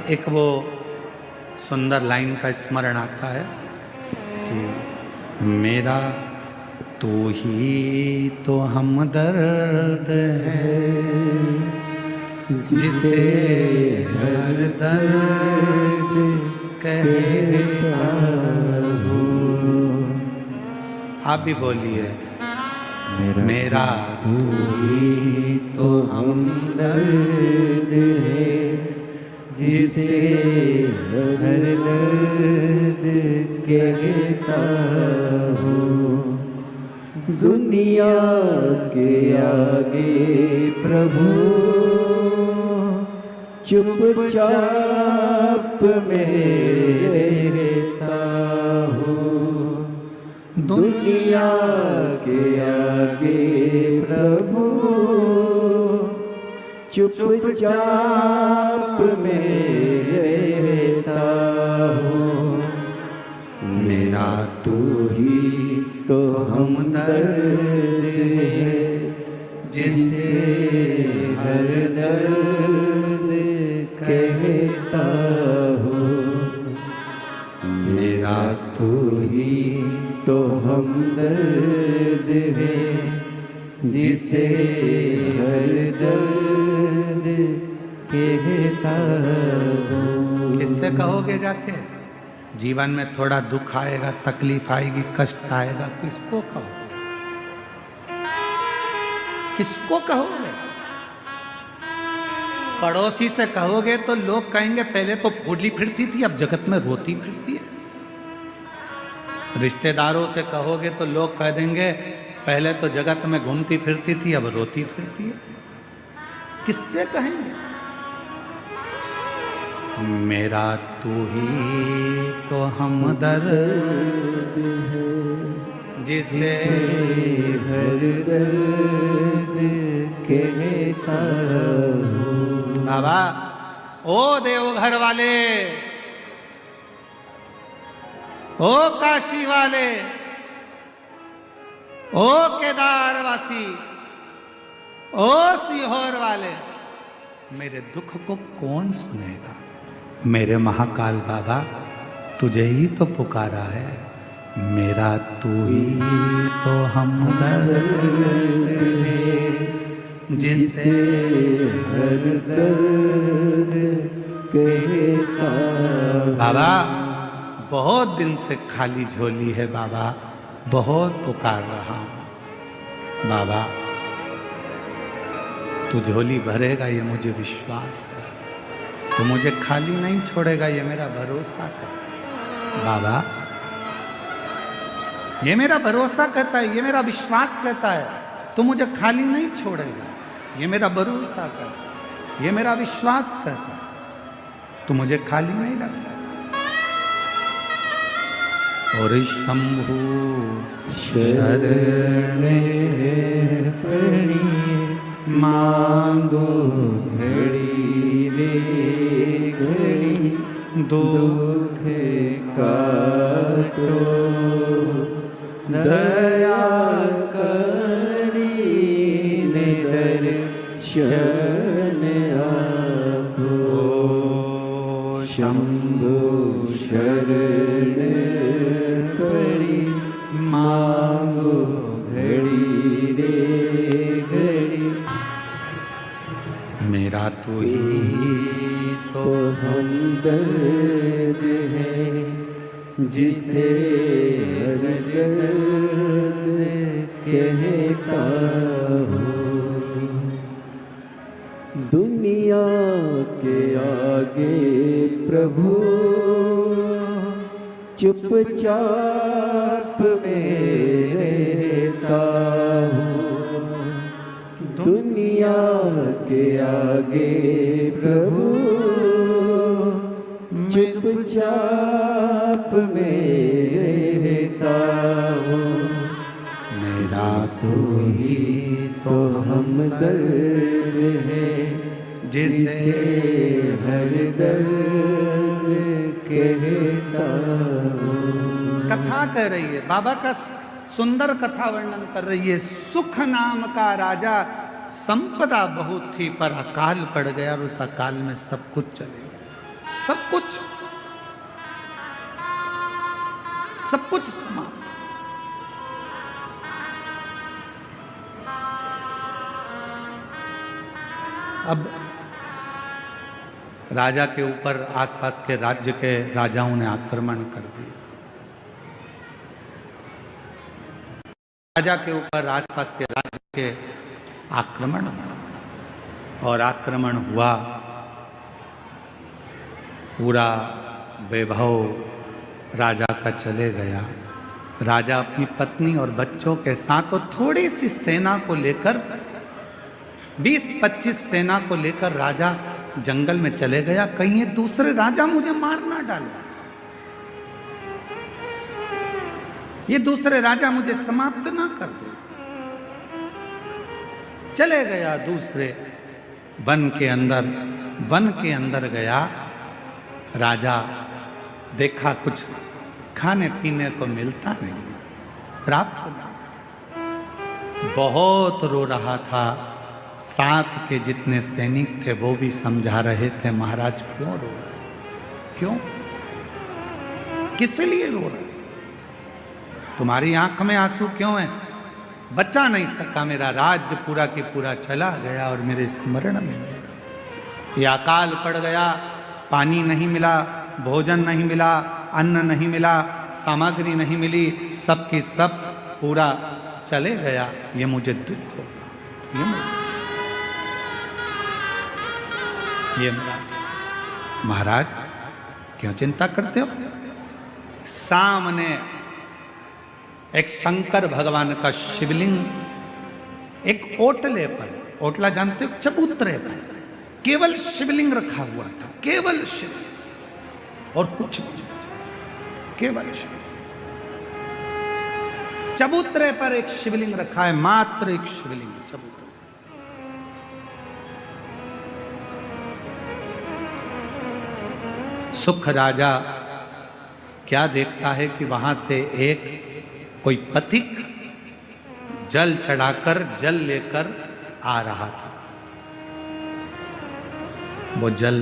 एक वो सुंदर लाइन का स्मरण आता है कि मेरा तू ही तो हमदर्द है, जिसे हर दर्द कहता हूँ। आप भी बोलिए, मेरा तू ही तो हमदर्द है, जिसे हर दर्द कहता हूँ। दुनिया के आगे प्रभु चुपचाप में रहता हूँ। दुनिया के आगे प्रभु चुपचाप में रहता हूँ। मेरा तू ही तो हमदर्द है, जिसे हर दर्द कहता हूँ। मेरा तू ही तो हमदर्द है, जिसे हर दर्द कहता हूँ। किससे कहोगे जाके? जीवन में थोड़ा दुख आएगा, तकलीफ आएगी, कष्ट आएगा, किसको कहोगे? किसको कहोगे? पड़ोसी से कहोगे तो लोग कहेंगे पहले तो फूली फिरती थी, अब जगत में रोती फिरती है। रिश्तेदारों से कहोगे तो लोग कह देंगे पहले तो जगत में घूमती फिरती थी, अब रोती फिरती है। किससे कहेंगे? मेरा तू ही तो हमदर्द है, जिसे हर दर्द कहता हूँ। बाबा, ओ देवघर वाले, ओ काशी वाले, ओ केदारवासी, ओ सीहोर वाले, मेरे दुख को कौन सुनेगा? मेरे महाकाल बाबा, तुझे ही तो पुकारा है। मेरा तू ही तो हमदर्द है, जिसे हर दर्द कहता। बाबा, बहुत दिन से खाली झोली है बाबा, बहुत पुकार रहा हूं। बाबा, तू झोली भरेगा ये मुझे विश्वास है, तो मुझे खाली नहीं छोड़ेगा ये मेरा भरोसा है। बाबा, ये मेरा भरोसा कहता है, ये मेरा विश्वास कहता है, तो मुझे खाली नहीं छोड़ेगा। ये मेरा भरोसा कहता है, ये मेरा विश्वास कहता है, तो मुझे खाली नहीं रख सकता। और शंभु शरण पड़ी, मांगो घड़ी रे घड़ी, दुख काटो दया करी दर्शन आपो। शंभु शरण पड़ी, मांगो घड़ी रे घड़ी, मेरा तू ही तो हमदर्द है, जिसे हर दर्द कहता हूँ। दुनिया के आगे प्रभु चुपचाप में रहता हूँ। दुनिया के आगे प्रभु चुपचाप में रहता हूँ। तू ही तो हमदर्द है जिसे हर दर्द कहता हूँ। कथा कह रही है, बाबा का सुंदर कथा वर्णन कर रही है। सुख नाम का राजा, संपदा बहुत थी पर अकाल पड़ गया और उस अकाल में सब कुछ चले गया। सब कुछ समाप्त। अब राजा के ऊपर आसपास के राज्य के राजाओं ने आक्रमण कर दिया। राजा के ऊपर आसपास के राज्य के आक्रमण हुआ और आक्रमण हुआ। पूरा वैभव राजा का चले गया। राजा अपनी पत्नी और बच्चों के साथ और थोड़ी सी सेना को लेकर 20-25 सेना को लेकर राजा जंगल में चले गया। कहीं ये दूसरे राजा मुझे मार ना डाले, ये दूसरे राजा मुझे समाप्त ना कर दे। चले गया दूसरे वन के अंदर गया। राजा देखा कुछ खाने पीने को मिलता नहीं, प्राप्त नहीं। बहुत रो रहा था। साथ के जितने सैनिक थे वो भी समझा रहे थे, महाराज क्यों रो रहे, क्यों, किस लिए रो रहे, तुम्हारी आंख में आंसू क्यों है? बचा नहीं सका, मेरा राज्य पूरा की पूरा चला गया और मेरे स्मरण में नहीं रहा। ये अकाल पड़ गया, पानी नहीं मिला, भोजन नहीं मिला, अन्न नहीं मिला, सामग्री नहीं मिली, सब की सब पूरा चले गया। ये मुझे दुख होगा, ये महाराज क्यों चिंता करते हो? सामने एक शंकर भगवान का शिवलिंग एक ओटले पर, ओटला जानते हो, चबूतरे पर केवल शिवलिंग रखा हुआ था, केवल शिवलिंग और कुछ नहीं, केवल शिवलिंग। चबूतरे पर एक शिवलिंग रखा है, मात्र एक शिवलिंग चबूतरे। सुख राजा क्या देखता है कि वहां से एक कोई पथिक जल चढ़ाकर, जल लेकर आ रहा था। वो जल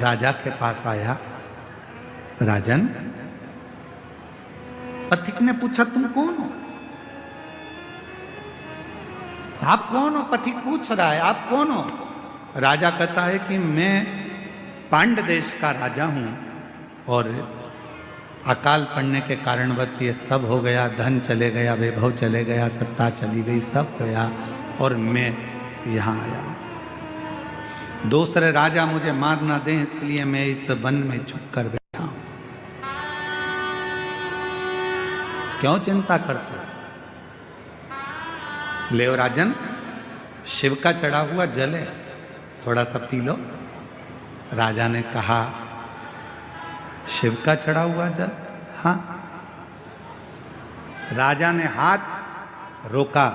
राजा के पास आया। राजन, पथिक ने पूछा तुम कौन हो? आप कौन हो? पथिक पूछ रहा है आप कौन हो? राजा कहता है कि मैं पांड्य देश का राजा हूं और अकाल पड़ने के कारण बस ये सब हो गया, धन चले गया, वैभव चले गया, सत्ता चली गई, सब गया और मैं यहाँ आया। दूसरे राजा मुझे मार ना दें इसलिए मैं इस वन में छुप कर बैठा हूं। क्यों चिंता करते हो? ले राजन, शिव का चढ़ा हुआ जल है, थोड़ा सा पी लो। राजा ने कहा शिव का चढ़ा हुआ जल? हाँ। राजा ने हाथ रोका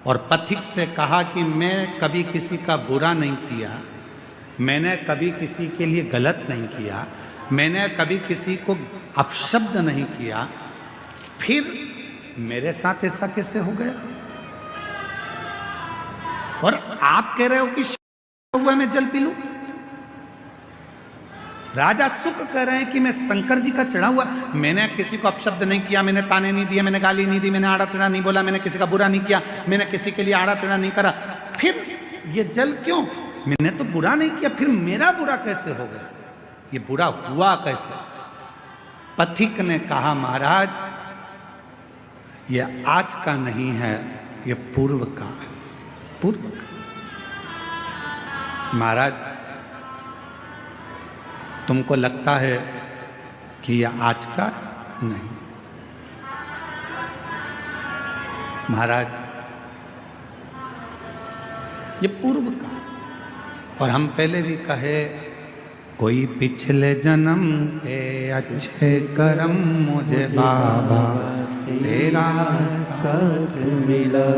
और पथिक से कहा कि मैं कभी किसी का बुरा नहीं किया, मैंने कभी किसी के लिए गलत नहीं किया, मैंने कभी किसी को अपशब्द नहीं किया, फिर मेरे साथ ऐसा कैसे हो गया? और आप कह रहे हो कि हुआ मैं जल पी लूं? राजा सुख कह रहे हैं कि मैं शंकर जी का चढ़ा हुआ, मैंने किसी को अपशब्द नहीं किया, मैंने ताने नहीं दिए, मैंने गाली नहीं दी, मैंने आड़ा टेढ़ा नहीं बोला, मैंने किसी का बुरा नहीं किया, मैंने किसी के लिए आड़ा टेढ़ा नहीं करा, फिर ये जल क्यों? मैंने तो बुरा नहीं किया, फिर मेरा बुरा कैसे हो गया? ये बुरा हुआ कैसे? पथिक ने कहा महाराज ये आज का नहीं है, ये पूर्व का है, पूर्व का। महाराज तुमको लगता है कि यह आज का? नहीं महाराज, ये पूर्व का। और हम पहले भी कहे कोई पिछले जन्म के अच्छे कर्म मुझे बाबा तेरा साथ मिला।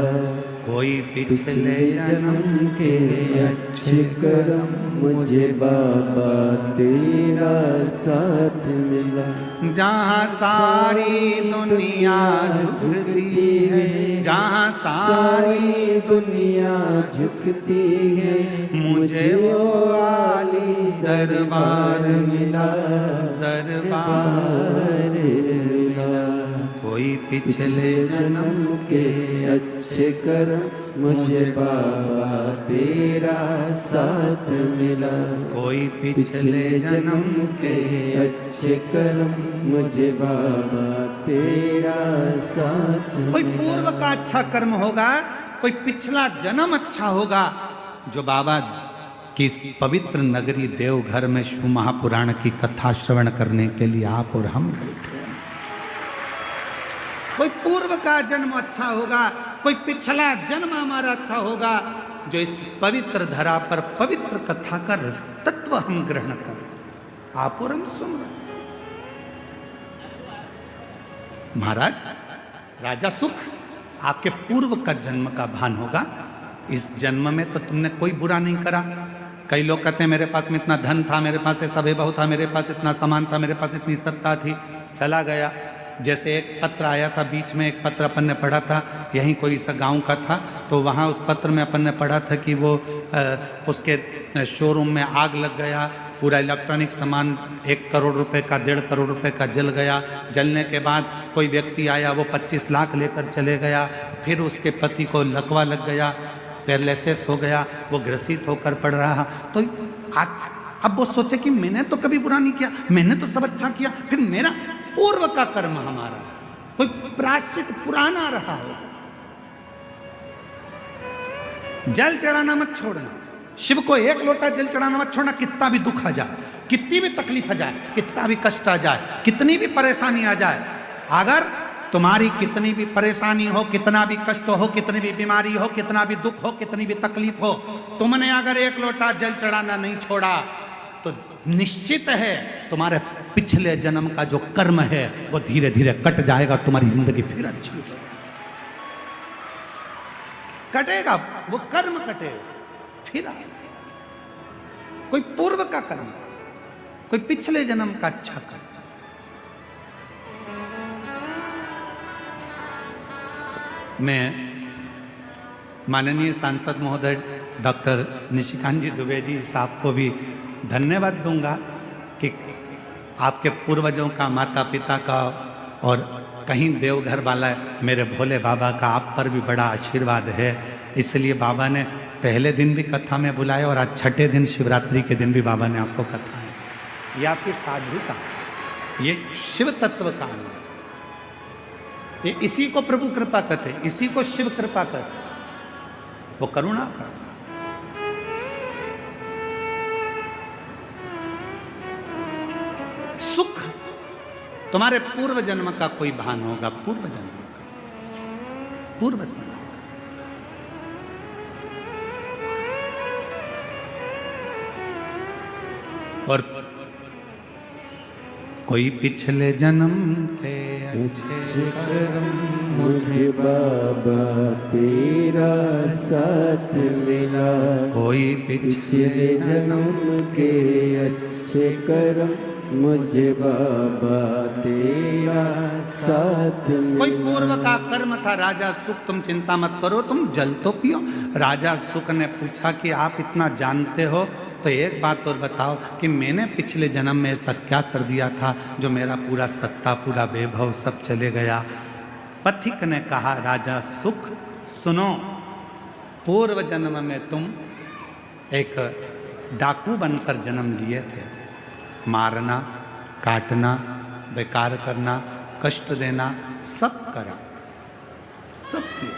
कोई पिछले जन्म के अच्छे कर्म मुझे बाबा तेरा साथ मिला। जहाँ सारी दुनिया झुकती है, जहाँ सारी दुनिया झुकती है, मुझे वो आली दरबार मिला, दरबार मिला। कोई पिछले जन्म के अच्छे कर्म मुझे बाबा तेरा साथ मिला। कोई पिछले जन्म के अच्छे कर्म मुझे बाबा तेरा साथ कोई मिला। पूर्व का अच्छा कर्म होगा, कोई पिछला जन्म अच्छा होगा, जो बाबा की इस पवित्र नगरी देवघर में शिव महापुराण की कथा श्रवण करने के लिए आप और हम बैठे हैं। कोई पूर्व का जन्म अच्छा होगा, कोई पिछला जन्म हमारा अच्छा होगा, जो इस पवित्र धरा पर पवित्र कथा का रस तत्व हम ग्रहण करें। आप और हम सुन रहे हैं। महाराज राजा सुख, आपके पूर्व का जन्म का भान होगा। इस जन्म में तो तुमने कोई बुरा नहीं करा। कई लोग कहते हैं मेरे पास में इतना धन था, मेरे पास ऐसा वैभव था, मेरे पास इतना सामान था, मेरे पास इतनी सत्ता थी, चला गया। जैसे एक पत्र आया था बीच में, एक पत्र अपन ने पढ़ा था, यहीं कोई सा गांव का था, तो वहाँ उस पत्र में अपन ने पढ़ा था कि वो उसके शोरूम में आग लग गया, पूरा इलेक्ट्रॉनिक सामान 1 करोड़ रुपए का 1.5 करोड़ रुपए का जल गया। जलने के बाद कोई व्यक्ति आया, वो 25 लाख लेकर चले गया। फिर उसके पति को लकवा लग गया, पैरालिसिस हो गया, वो ग्रसित होकर पड़ रहा। तो आज अब वो सोचे कि मैंने तो कभी बुरा नहीं किया, मैंने तो सब अच्छा किया, फिर मेरा पूर्व का कर्म हमारा कोई प्रायश्चित पुराना रहा हो। जल चढ़ाना मत छोड़ना, शिव को 1 लोटा जल चढ़ाना मत छोड़ना। कितना भी दुख आ जाए, कितनी भी तकलीफ आ जाए, कितना भी कष्ट आ जाए, कितनी भी परेशानी आ जाए, अगर तुम्हारी कितनी भी परेशानी हो, कितना भी कष्ट हो, कितनी भी बीमारी हो, कितना भी दुख हो, कितनी भी तकलीफ हो, तुमने अगर 1 लोटा जल चढ़ाना नहीं छोड़ा तो निश्चित है तुम्हारे पिछले जन्म का जो कर्म है वो धीरे धीरे कट जाएगा और तुम्हारी जिंदगी फिर अच्छी हो जाएगी। कटेगा वो कर्म, कटेगा फिर आएगा। कोई पूर्व का कर्म, कोई पिछले जन्म का अच्छा कर्म। मैं माननीय सांसद महोदय डॉक्टर निशिकांत जी दुबे जी साहब को भी धन्यवाद दूंगा कि आपके पूर्वजों का, माता पिता का और कहीं देवघर वाला मेरे भोले बाबा का आप पर भी बड़ा आशीर्वाद है। इसलिए बाबा ने पहले दिन भी कथा में बुलाया और आज 6ठे दिन शिवरात्रि के दिन भी बाबा ने आपको कथा है। ये आपकी साधुता, ये शिव तत्व का अंग है। ये इसी को प्रभु कृपा कहते, इसी को शिव कृपा कहते, वो करुणा का। सुख तुम्हारे पूर्व जन्म का कोई भान होगा, पूर्व जन्म का, पूर्व समय का। और कोई पिछले जन्म के अच्छे कर्म मुझे बाबा तेरा साथ मिला। कोई पिछले जन्म के अच्छे कर्म मुझे बाबा तेरा साथ मिला। कोई पूर्व का कर्म था राजा सुख, तुम चिंता मत करो, तुम जल तो पियो। राजा सुख ने पूछा कि आप इतना जानते हो तो एक बात और बताओ कि मैंने पिछले जन्म में ऐसा क्या कर दिया था जो मेरा पूरा सत्ता, पूरा वैभव सब चले गया। पथिक ने कहा, राजा सुख सुनो, पूर्व जन्म में तुम एक डाकू बनकर जन्म लिए थे। मारना, काटना, बेकार करना, कष्ट देना, सब करा, सब किया।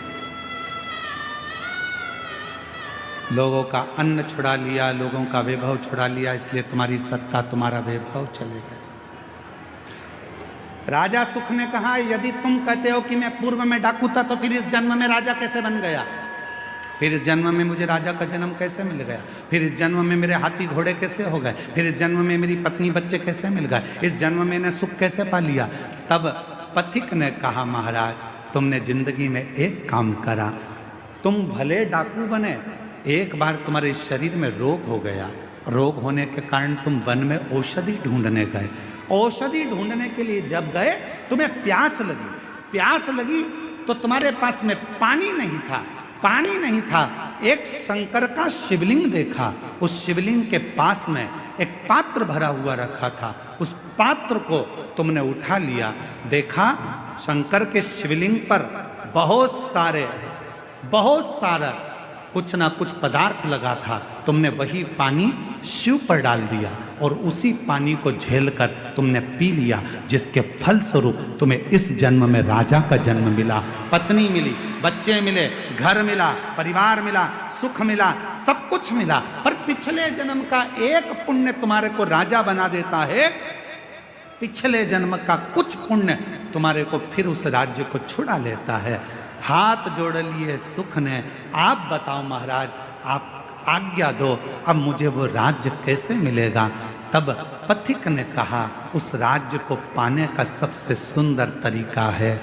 लोगों का अन्न छुड़ा लिया, लोगों का वैभव छुड़ा लिया, इसलिए तुम्हारी सत्ता, तुम्हारा वैभव चले गए। राजा सुख ने कहा, यदि तुम कहते हो कि मैं पूर्व में डाकू था तो फिर इस जन्म में राजा कैसे बन गया? फिर इस जन्म में मुझे राजा का जन्म कैसे मिल गया? फिर इस जन्म में मेरे हाथी घोड़े कैसे हो गए? फिर इस जन्म में मेरी पत्नी बच्चे कैसे मिल गए? इस जन्म में मैंने सुख कैसे पा लिया? तब पथिक ने कहा, महाराज तुमने जिंदगी में एक काम करा, तुम भले डाकू बने, एक बार तुम्हारे शरीर में रोग हो गया, रोग होने के कारण तुम वन में औषधि ढूंढने गए, औषधि ढूंढने के लिए जब गए तुम्हें प्यास लगी, प्यास लगी तो तुम्हारे पास में पानी नहीं था, पानी नहीं था, एक शंकर का शिवलिंग देखा, उस शिवलिंग के पास में एक पात्र भरा हुआ रखा था, उस पात्र को तुमने उठा लिया, देखा शंकर के शिवलिंग पर बहुत सारा कुछ ना कुछ पदार्थ लगा था, तुमने वही पानी शिव पर डाल दिया और उसी पानी को झेलकर तुमने पी लिया, जिसके फलस्वरूप तुम्हें इस जन्म में राजा का जन्म मिला, पत्नी मिली, बच्चे मिले, घर मिला, परिवार मिला, सुख मिला, सब कुछ मिला। पर पिछले जन्म का एक पुण्य तुम्हारे को राजा बना देता है, पिछले जन्म का कुछ पुण्य तुम्हारे को फिर उस राज्य को छुड़ा लेता है। हाथ जोड़ लिए सुख ने, आप बताओ महाराज, आप आज्ञा दो, अब मुझे वो राज्य कैसे मिलेगा। तब पथिक ने कहा, उस राज्य को पाने का सबसे सुंदर तरीका है,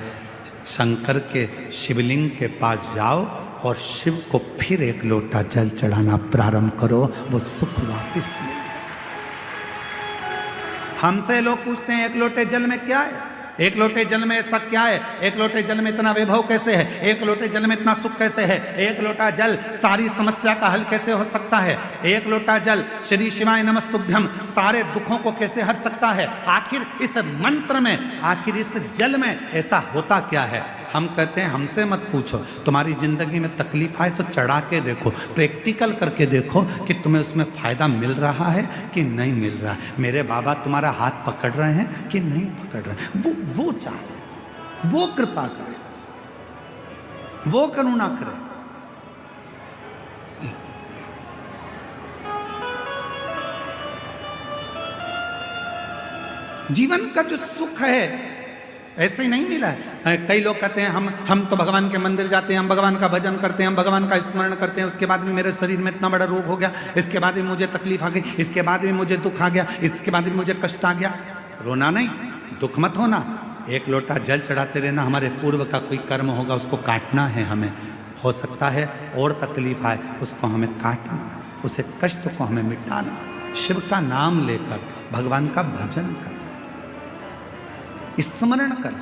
शंकर के शिवलिंग के पास जाओ और शिव को फिर एक लोटा जल चढ़ाना प्रारंभ करो, वो सुख वापिस मिल जाए। हमसे लोग पूछते हैं एक लोटे जल में क्या है, एक लोटे जल में ऐसा क्या है, एक लोटे जल में इतना वैभव कैसे है, एक लोटे जल में इतना सुख कैसे है, एक लोटा जल सारी समस्या का हल कैसे हो सकता है, एक लोटा जल श्री शिवाय नमस्तुभ्यम सारे दुखों को कैसे हर सकता है। आखिर इस मंत्र में, आखिर इस जल में ऐसा होता क्या है। हम कहते हैं हमसे मत पूछो, तुम्हारी जिंदगी में तकलीफ आए तो चढ़ा के देखो, प्रैक्टिकल करके देखो कि तुम्हें उसमें फायदा मिल रहा है कि नहीं मिल रहा है। मेरे बाबा तुम्हारा हाथ पकड़ रहे हैं कि नहीं पकड़ रहे हैं, वो चाहे, वो कृपा करे, वो करुणा करे। जीवन का जो सुख है ऐसे ही नहीं मिला है। कई लोग कहते हैं हम तो भगवान के मंदिर जाते हैं, हम भगवान का भजन करते हैं, हम भगवान का स्मरण करते हैं, उसके बाद भी मेरे शरीर में इतना बड़ा रोग हो गया, इसके बाद भी मुझे तकलीफ आ गई, इसके बाद भी मुझे दुख आ गया, इसके बाद भी मुझे कष्ट आ गया। रोना नहीं, दुख मत होना, एक लोटा जल चढ़ाते रहना। हमारे पूर्व का कोई कर्म होगा उसको काटना है हमें, हो सकता है और तकलीफ आए उसको हमें काटना, उसे कष्ट को हमें मिटाना, शिव का नाम लेकर भगवान का भजन कर, स्मरण कर।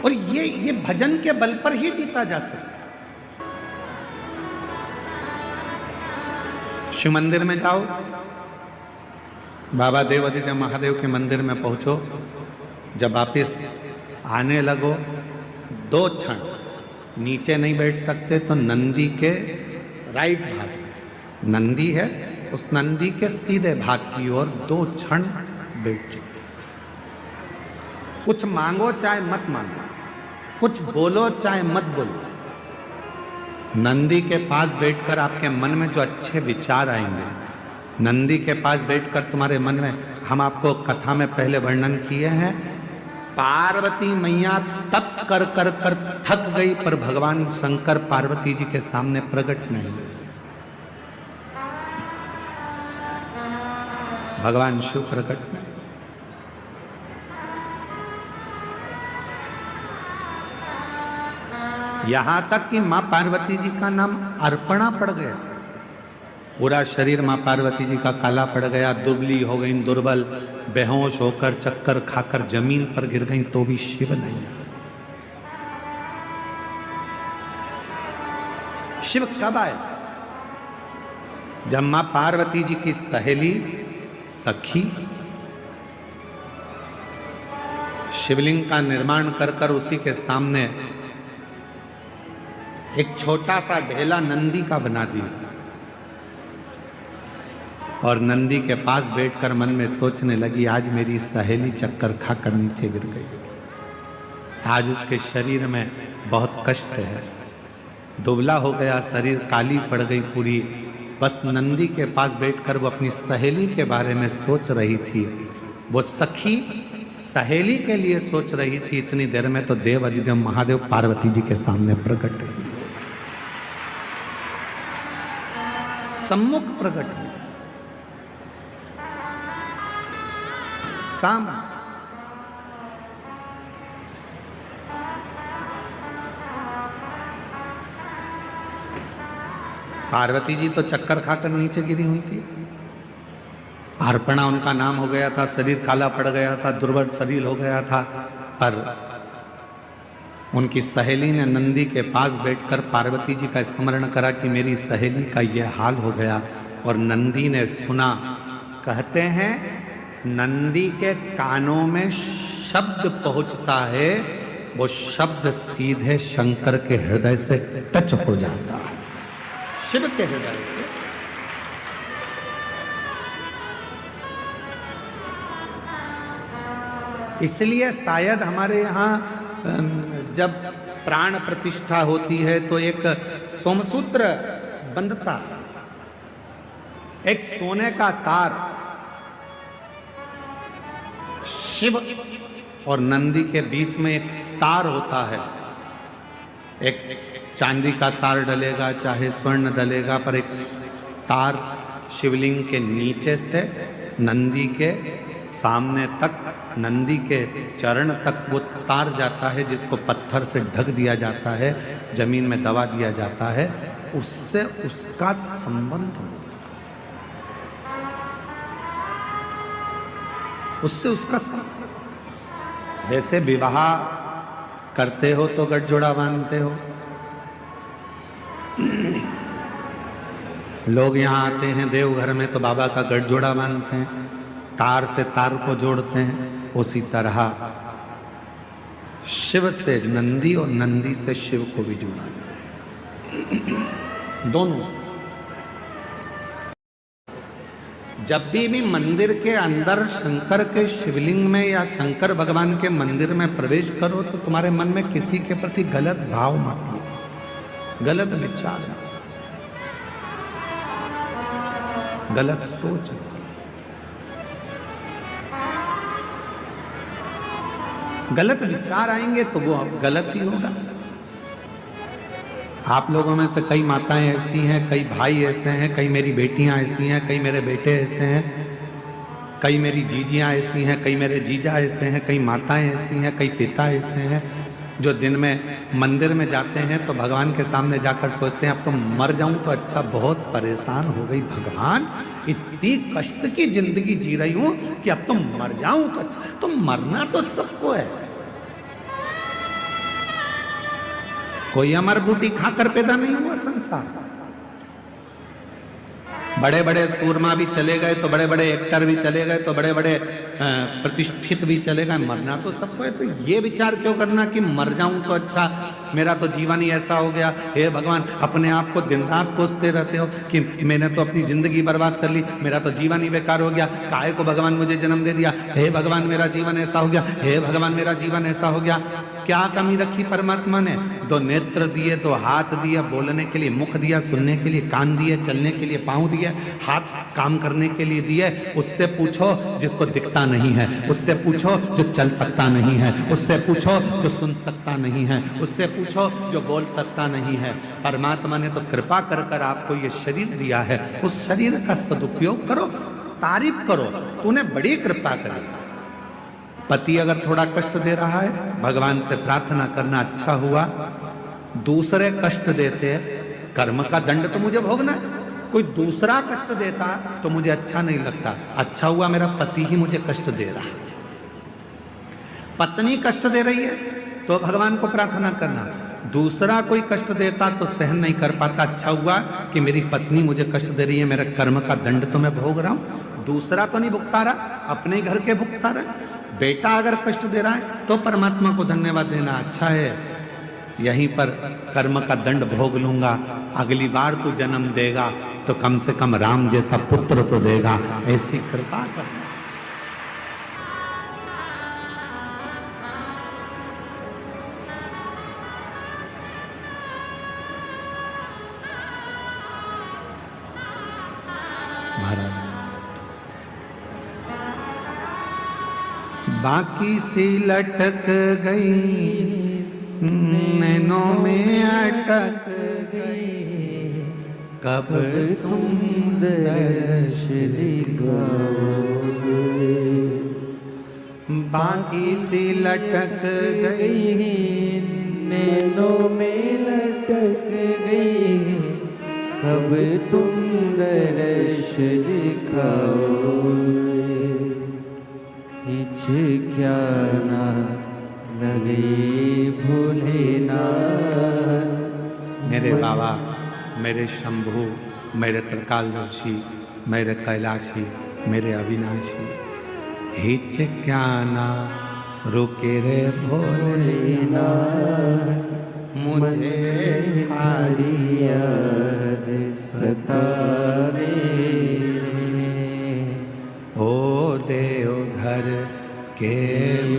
और ये भजन के बल पर ही जीता जा सकता है। शिव मंदिर में जाओ, बाबा देवादिदेव महादेव के मंदिर में पहुंचो, जब वापिस आने लगो 2 क्षण नीचे नहीं बैठ सकते तो नंदी के राइट भाग नंदी है, उस नंदी के सीधे भाग की ओर 2 क्षण बैठ जाओ। कुछ मांगो चाहे मत मांगो, कुछ बोलो चाहे मत बोलो, नंदी के पास बैठकर आपके मन में जो अच्छे विचार आएंगे, नंदी के पास बैठकर तुम्हारे मन में, हम आपको कथा में पहले वर्णन किए हैं, पार्वती मैया तप कर कर कर थक गई पर भगवान शंकर पार्वती जी के सामने प्रकट नहीं, भगवान शिव प्रकट नहीं। यहां तक कि मां पार्वती जी का नाम अर्पणा पड़ गया, पूरा शरीर मां पार्वती जी का काला पड़ गया, दुबली हो गई, दुर्बल, बेहोश होकर चक्कर खाकर जमीन पर गिर गई, तो भी शिव नहीं आया। शिव कब आए? जब मां पार्वती जी की सहेली सखी शिवलिंग का निर्माण कर कर उसी के सामने एक छोटा सा ढेला नंदी का बना दिया और नंदी के पास बैठकर मन में सोचने लगी, आज मेरी सहेली चक्कर खाकर नीचे गिर गई, आज उसके शरीर में बहुत कष्ट है, दुबला हो गया शरीर, काली पड़ गई पूरी। बस नंदी के पास बैठकर वो अपनी सहेली के बारे में सोच रही थी, वो सखी सहेली के लिए सोच रही थी। इतनी देर में तो देव अधिदेव महादेव पार्वती जी के सामने प्रकट हुई, सम्मुख प्रकट हुई। सामने। पार्वती जी तो चक्कर खाकर नीचे गिरी हुई थी। अर्पणा उनका नाम हो गया था, शरीर काला पड़ गया था, दुर्बल शरीर हो गया था। पर उनकी सहेली ने नंदी के पास बैठकर पार्वती जी का स्मरण करा कि मेरी सहेली का यह हाल हो गया। और नंदी ने सुना। कहते हैं नंदी के कानों में शब्द पहुंचता है, वो शब्द सीधे शंकर के हृदय से टच हो जाता है, शिव के हृदय से। इसलिए शायद हमारे यहाँ जब प्राण प्रतिष्ठा होती है तो एक सोमसूत्र बंधता, एक सोने का तार शिव और नंदी के बीच में एक तार होता है। एक चांदी का तार डलेगा, चाहे स्वर्ण डलेगा, पर एक तार शिवलिंग के नीचे से नंदी के सामने तक, नंदी के चरण तक वो तार जाता है, जिसको पत्थर से ढक दिया जाता है, जमीन में दबा दिया जाता है। उससे उसका संबंध होता है, उससे उसका संबंध। जैसे विवाह करते हो तो गठजोड़ा बांधते हो। लोग यहाँ आते हैं देवघर में तो बाबा का गठजोड़ा बांधते हैं, तार से तार को जोड़ते हैं। उसी तरह शिव से नंदी और नंदी से शिव को भी जोड़ा जाए। दोनों जब भी मंदिर के अंदर शंकर के शिवलिंग में या शंकर भगवान के मंदिर में प्रवेश करो तो तुम्हारे मन में किसी के प्रति गलत भाव मत लो, गलत विचार, गलत सोच। गलत विचार आएंगे तो वो गलत ही होगा। आप लोगों में से कई माताएं ऐसी हैं, कई भाई ऐसे हैं, कई मेरी बेटियां ऐसी हैं, कई मेरे बेटे ऐसे हैं, कई मेरी जीजियां ऐसी हैं, कई मेरे जीजा ऐसे हैं, कई माताएं ऐसी हैं, कई पिता ऐसे हैं, जो दिन में मंदिर में जाते हैं तो भगवान के सामने जाकर सोचते हैं अब तो मर जाऊं तो अच्छा, बहुत परेशान हो गई भगवान, इतनी कष्ट की जिंदगी जी रही हूं कि अब तो मर जाऊं तो अच्छा। तो मरना तो सबको है, कोई अमर बूटी खाकर पैदा नहीं हुआ संसार। बड़े बड़े सूरमा भी चले गए तो बड़े बड़े एक्टर भी चले गए तो बड़े बड़े प्रतिष्ठित भी चले गए, मरना तो सबको है। तो ये विचार क्यों करना कि मर जाऊं तो अच्छा, मेरा तो जीवन ही ऐसा हो गया। हे भगवान, अपने आप को दिन रात कोसते रहते हो कि मैंने तो अपनी जिंदगी बर्बाद कर ली, मेरा तो जीवन ही बेकार हो गया, काहे को भगवान मुझे जन्म दे दिया। हे भगवान, मेरा जीवन ऐसा हो गया, हे भगवान, मेरा जीवन ऐसा हो गया। क्या कमी रखी परमात्मा ने? दो नेत्र दिए, दो हाथ दिए बोलने के लिए, मुख दिया सुनने के लिए, कान दिए चलने के लिए, पांव दिए, हाथ काम करने के लिए दिए। उससे पूछो जिसको दिखता नहीं है, उससे पूछो जो चल सकता नहीं है, उससे पूछो जो सुन सकता नहीं है, उससे पूछो जो बोल सकता नहीं है। परमात्मा ने तो कृपा कर कर आपको ये शरीर दिया है, उस शरीर का सदुपयोग करो, तारीफ करो, तूने बड़ी कृपा करी। पति अगर थोड़ा कष्ट दे रहा है, भगवान से प्रार्थना करना, अच्छा हुआ दूसरे कष्ट देते, कर्म का दंड तो मुझे भोगना है। कोई दूसरा कष्ट देता तो मुझे अच्छा नहीं लगता, अच्छा हुआ मेरा पति ही मुझे कष्ट दे रहा है। पत्नी कष्ट दे रही है तो भगवान को प्रार्थना करना, दूसरा कोई कष्ट देता तो सहन नहीं कर पाता, अच्छा हुआ कि मेरी पत्नी मुझे कष्ट दे रही है, मेरे कर्म का दंड तो मैं भोग रहा हूं, दूसरा तो नहीं भुगता रहा, अपने घर के भुगता रहा। बेटा अगर कष्ट दे रहा है तो परमात्मा को धन्यवाद देना, अच्छा है यहीं पर कर्म का दंड भोग लूंगा, अगली बार तू जन्म देगा तो कम से कम राम जैसा पुत्र तो देगा, ऐसी कृपा करना। महाराज बाकी सी लटक गई, नैनों में अटक गई, कब तुम दर्श दिखाओगे, बाकी सी लटक गई, नैनों में लटक गई, कब तुम दर्श दिखाओगे, हिचकियाना लगे भोलेनाथ। मेरे बाबा, मेरे शंभु, मेरे त्रिकालदर्शी, मेरे कैलाशी, मेरे अविनाशी, हिचकियाना रुके रे भोलेनाथ, मुझे तुम्हारी याद सतावे रे। ओ देवघर के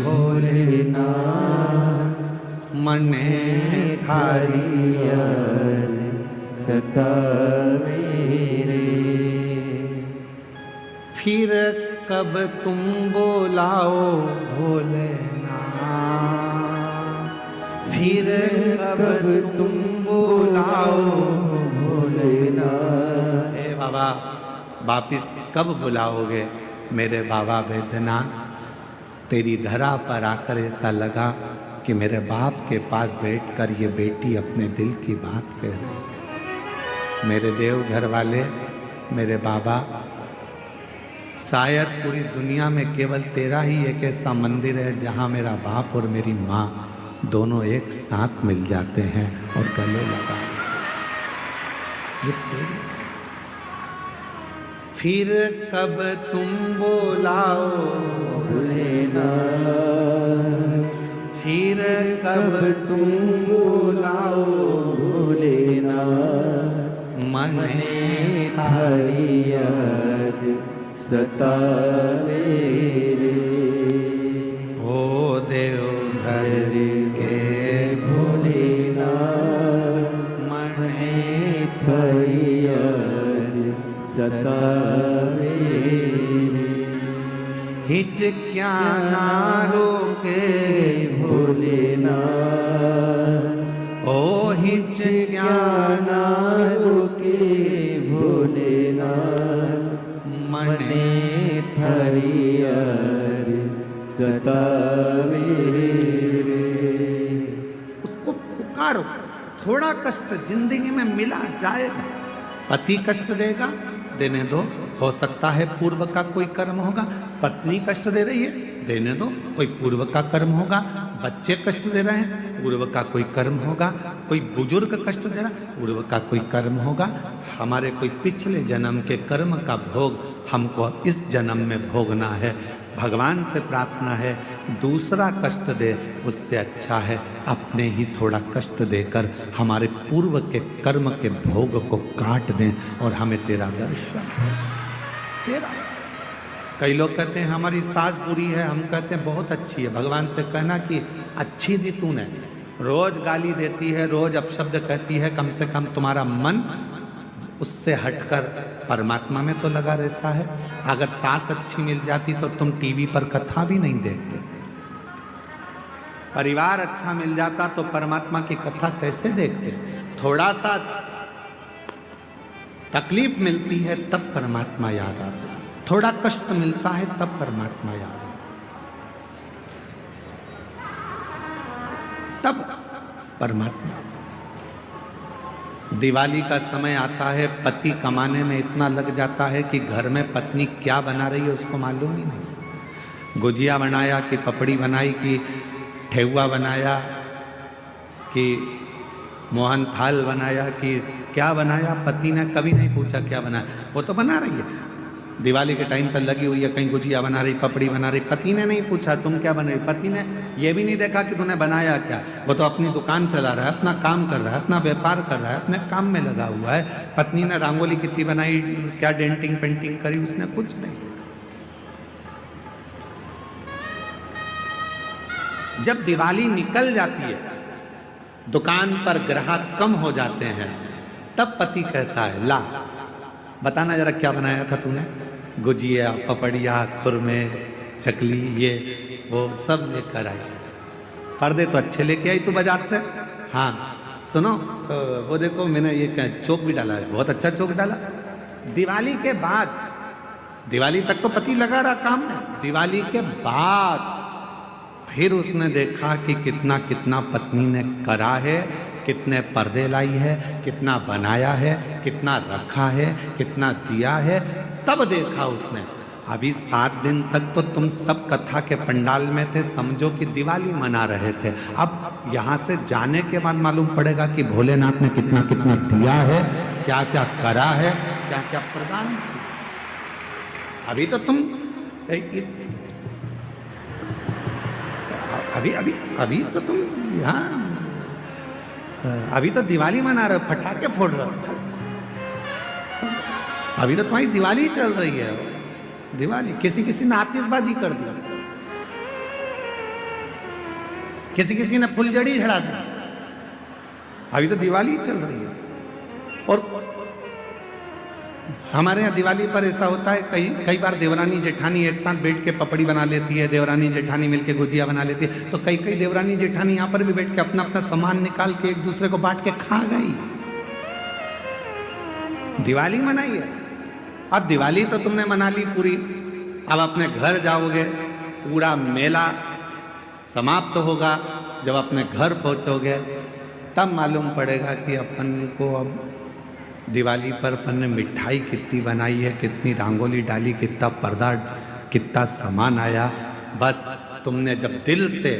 भोलेनाथ, मने थारी याद सतावे रे। फिर कब तुम बोलाओ भोलेनाथ, फिर कब तुम बोलाओ भोलेनाथ। हे बाबा, वापिस कब बुलाओगे मेरे बाबा वैद्यनाथ। तेरी धरा पर आकर ऐसा लगा कि मेरे बाप के पास बैठकर ये बेटी अपने दिल की बात कह रही। मेरे देवघर वाले, मेरे बाबा, शायद पूरी दुनिया में केवल तेरा ही एक ऐसा मंदिर है जहाँ मेरा बाप और मेरी माँ दोनों एक साथ मिल जाते हैं और गले लगा। ये तेरी। फिर कब तुम बोलाओ भोलेनाथ, फिर कब तुम बोलाओ भोलेनाथ, मने थारी याद सतावे रे। ओ देवघर के भोलेनाथ, मने थारी याद सतावे रे। हिचकियाना रोके भोलेनाथ, ओ हिचकियाना रुके भोलेनाथ, मने थारी याद सतावे रे। उसको पुकारो। थोड़ा कष्ट जिंदगी में मिला जाएगा। पति कष्ट देगा, देने दो, हो सकता है पूर्व का कोई कर्म होगा। पत्नी कष्ट दे रही है, देने दो, कोई पूर्व का कर्म होगा। बच्चे कष्ट दे रहे हैं, पूर्व का कोई कर्म होगा। कोई बुजुर्ग कष्ट दे रहा है, पूर्व का कोई कर्म होगा। हमारे कोई पिछले जन्म के कर्म का भोग हमको इस जन्म में भोगना है। भगवान से प्रार्थना है, दूसरा कष्ट दे उससे अच्छा है अपने ही थोड़ा कष्ट देकर हमारे पूर्व के कर्म के भोग को काट दें और हमें तेरा दर्शन तेरा। कई लोग कहते हैं हमारी सास बुरी है, हम कहते हैं बहुत अच्छी है। भगवान से कहना कि अच्छी दी तूने, रोज गाली देती है, रोज अपशब्द कहती है, कम से कम तुम्हारा मन उससे हटकर परमात्मा में तो लगा रहता है। अगर सास अच्छी मिल जाती तो तुम टीवी पर कथा भी नहीं देखते। परिवार अच्छा मिल जाता तो परमात्मा की कथा कैसे देखते। थोड़ा सा तकलीफ मिलती है तब परमात्मा याद आता है, थोड़ा कष्ट मिलता है तब परमात्मा याद आता है, तब परमात्मा। दिवाली का समय आता है, पति कमाने में इतना लग जाता है कि घर में पत्नी क्या बना रही है उसको मालूम ही नहीं। गुजिया बनाया कि पपड़ी बनाई कि ठेहुआ बनाया कि मोहन थाल बनाया कि क्या बनाया, पति ने कभी नहीं पूछा क्या बनाया, वो तो बना रही है। दिवाली के टाइम पर लगी हुई है, कहीं गुजिया बना रही, पपड़ी बना रही, पति ने नहीं पूछा तुम क्या बना रही। पति ने ये भी नहीं देखा कि तूने बनाया क्या। वो तो अपनी दुकान चला रहा है, अपना काम कर रहा है, अपना व्यापार कर रहा है, अपने काम में लगा हुआ है। पत्नी ने रंगोली कितनी बनाई, क्या डेंटिंग पेंटिंग करी, उसने कुछ नहीं। जब दिवाली निकल जाती है, दुकान पर ग्राहक कम हो जाते हैं, तब पति कहता है ला बताना जरा क्या बनाया था तूने। गुजिया, पपड़िया, खुरमे, चकली, ये वो सब लेकर आई। पर्दे तो अच्छे लेके आई तू बाजार से। हाँ सुनो, तो वो देखो मैंने ये चौक भी डाला है, बहुत अच्छा चौक डाला। दिवाली के बाद, दिवाली तक तो पति लगा रहा काम में, दिवाली के बाद फिर उसने देखा कि कितना कितना पत्नी ने करा है, कितने पर्दे लाई है, कितना बनाया है, कितना रखा है, कितना दिया है। तब देखा उसने, अभी 7 दिन तक तो तुम सब कथा के पंडाल में थे, समझो कि दिवाली मना रहे थे। अब यहाँ से जाने के बाद मालूम पड़ेगा कि भोलेनाथ ने कितना कितना दिया है, क्या क्या करा है, क्या क्या प्रदान किया। अभी तो तुम अभी तो तुम यहाँ अभी तो दिवाली मना रहे हो, पटाखे फोड़ रहे हो। अभी तो तुम्हारी दिवाली चल रही है। दिवाली किसी ने आतिशबाजी कर दी, किसी ने फुलझड़ी झड़ा दी। अभी तो दिवाली चल रही है। और हमारे यहाँ दिवाली पर ऐसा होता है, कई बार देवरानी जेठानी एक साथ बैठ के पपड़ी बना लेती है, देवरानी जेठानी मिलके गुजिया बना लेती है। तो कई देवरानी जेठानी यहाँ पर भी बैठ के अपना अपना सामान निकाल के एक दूसरे को बांट के खा गई। दिवाली मनाई है। अब दिवाली तो तुमने मना ली पूरी, अब अपने घर जाओगे, पूरा मेला समाप्त होगा। जब अपने घर पहुंचोगे तब मालूम पड़ेगा कि अपन को अब दिवाली पर अपन ने मिठाई कितनी बनाई है, कितनी रंगोली डाली, कितना पर्दा, कितना सामान आया। बस तुमने जब दिल से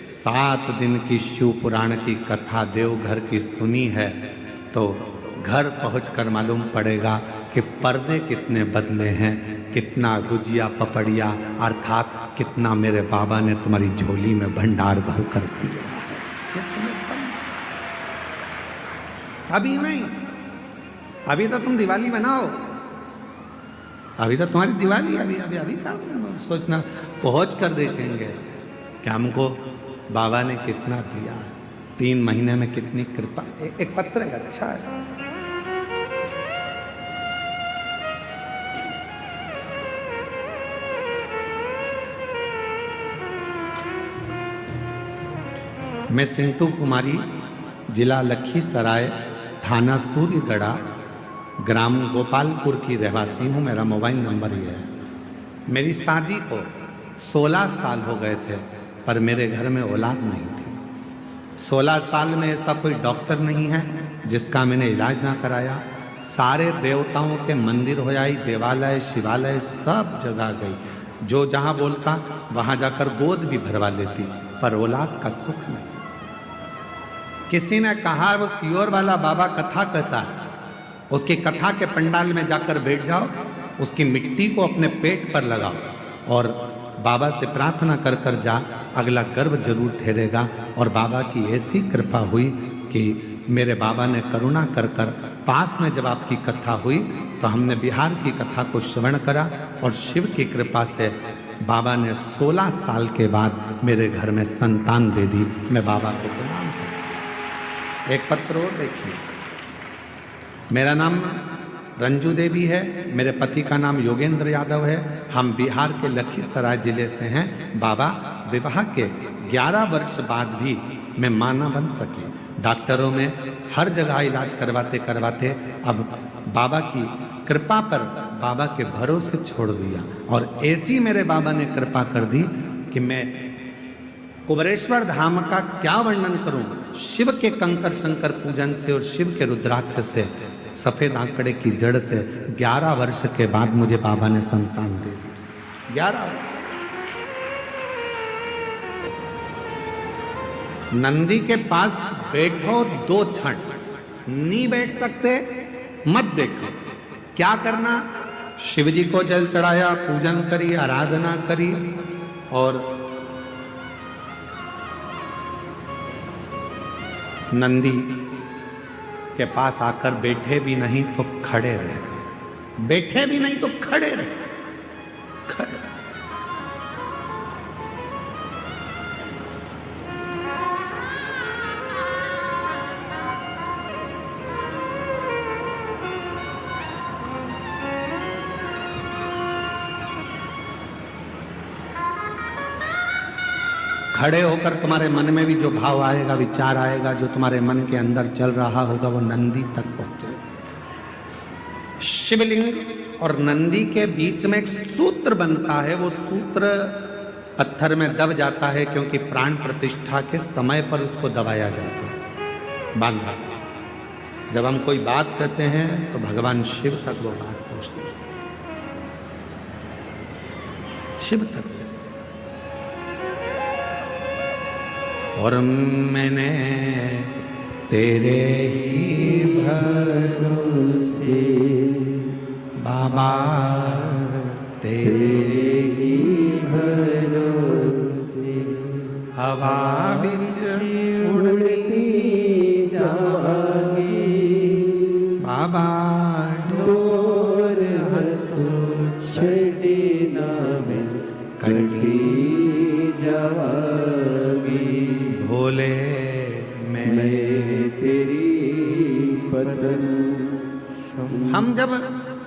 7 दिन की शिव पुराण की कथा देवघर की सुनी है, तो घर पहुंचकर मालूम पड़ेगा कि पर्दे कितने बदले हैं, कितना गुजिया पपड़िया अर्थात कितना मेरे बाबा ने तुम्हारी झोली में भंडार भर कर दिया। अभी नहीं, अभी तो तुम दिवाली मनाओ, अभी तो तुम्हारी दिवाली। अभी क्या सोचना, पहुंच कर देखेंगे कि हमको बाबा ने कितना दिया, 3 महीने में कितनी कृपा। एक पत्र है, अच्छा है। मैं सिंटू कुमारी, जिला लखीसराय, थाना सूर्यगढ़ा, ग्राम गोपालपुर की रहवासी हूँ। मेरा मोबाइल नंबर ये है। मेरी शादी को 16 साल हो गए थे, पर मेरे घर में औलाद नहीं थी। 16 साल में ऐसा कोई डॉक्टर नहीं है जिसका मैंने इलाज ना कराया। सारे देवताओं के मंदिर हो आई, देवालय शिवालय सब जगह गई, जो जहाँ बोलता वहाँ जाकर गोद भी भरवा लेती, पर औलाद का सुख नहीं। किसी ने कहा वो सियोर वाला बाबा कथा कहता है, उसकी कथा के पंडाल में जाकर बैठ जाओ, उसकी मिट्टी को अपने पेट पर लगाओ और बाबा से प्रार्थना कर कर जा, अगला गर्भ जरूर ठहरेगा। और बाबा की ऐसी कृपा हुई कि मेरे बाबा ने करुणा कर कर पास में जब आपकी कथा हुई तो हमने बिहार की कथा को श्रवण करा और शिव की कृपा से बाबा ने 16 साल के बाद मेरे घर में संतान दे दी। मैं बाबा को प्रणाम करता। एक पत्र और देखिए। मेरा नाम रंजू देवी है, मेरे पति का नाम योगेंद्र यादव है। हम बिहार के लखीसराय जिले से हैं। बाबा, विवाह के 11 वर्ष बाद भी मैं मां ना बन सके। डॉक्टरों में हर जगह इलाज करवाते करवाते अब बाबा की कृपा पर बाबा के भरोसे छोड़ दिया। और ऐसी मेरे बाबा ने कृपा कर दी कि मैं कुबरेश्वर धाम का क्या वर्णन करूं। शिव के कंकर शंकर पूजन से और शिव के रुद्राक्ष से, सफेद आंकड़े की जड़ से 11 वर्ष के बाद मुझे बाबा ने संतान दे दी। 11 नंदी के पास बैठो 2 क्षण, नहीं बैठ सकते मत बैठो। क्या करना, शिव जी को जल चढ़ाया, पूजन करी, आराधना करी और नंदी के पास आकर बैठे भी नहीं तो खड़े रह गए, बैठे भी नहीं तो खड़े रहे, खड़े। खड़े होकर तुम्हारे मन में भी जो भाव आएगा, विचार आएगा, जो तुम्हारे मन के अंदर चल रहा होगा, वो नंदी तक पहुंचेगा। शिवलिंग और नंदी के बीच में एक सूत्र बनता है। वो सूत्र पत्थर में दब जाता है क्योंकि प्राण प्रतिष्ठा के समय पर उसको दबाया जाता है, बांधा। जब हम कोई बात कहते हैं तो भगवान शिव तक वो बात पहुंचती है, शिव तक। और मैंने तेरे ही भरोसे बाबा, तेरे ही भरोसे हवा बिच उड़ती जागी बाबा, डोर हथों छड़ी नामे कटी जागी। भोले मैं तेरी बदन। हम जब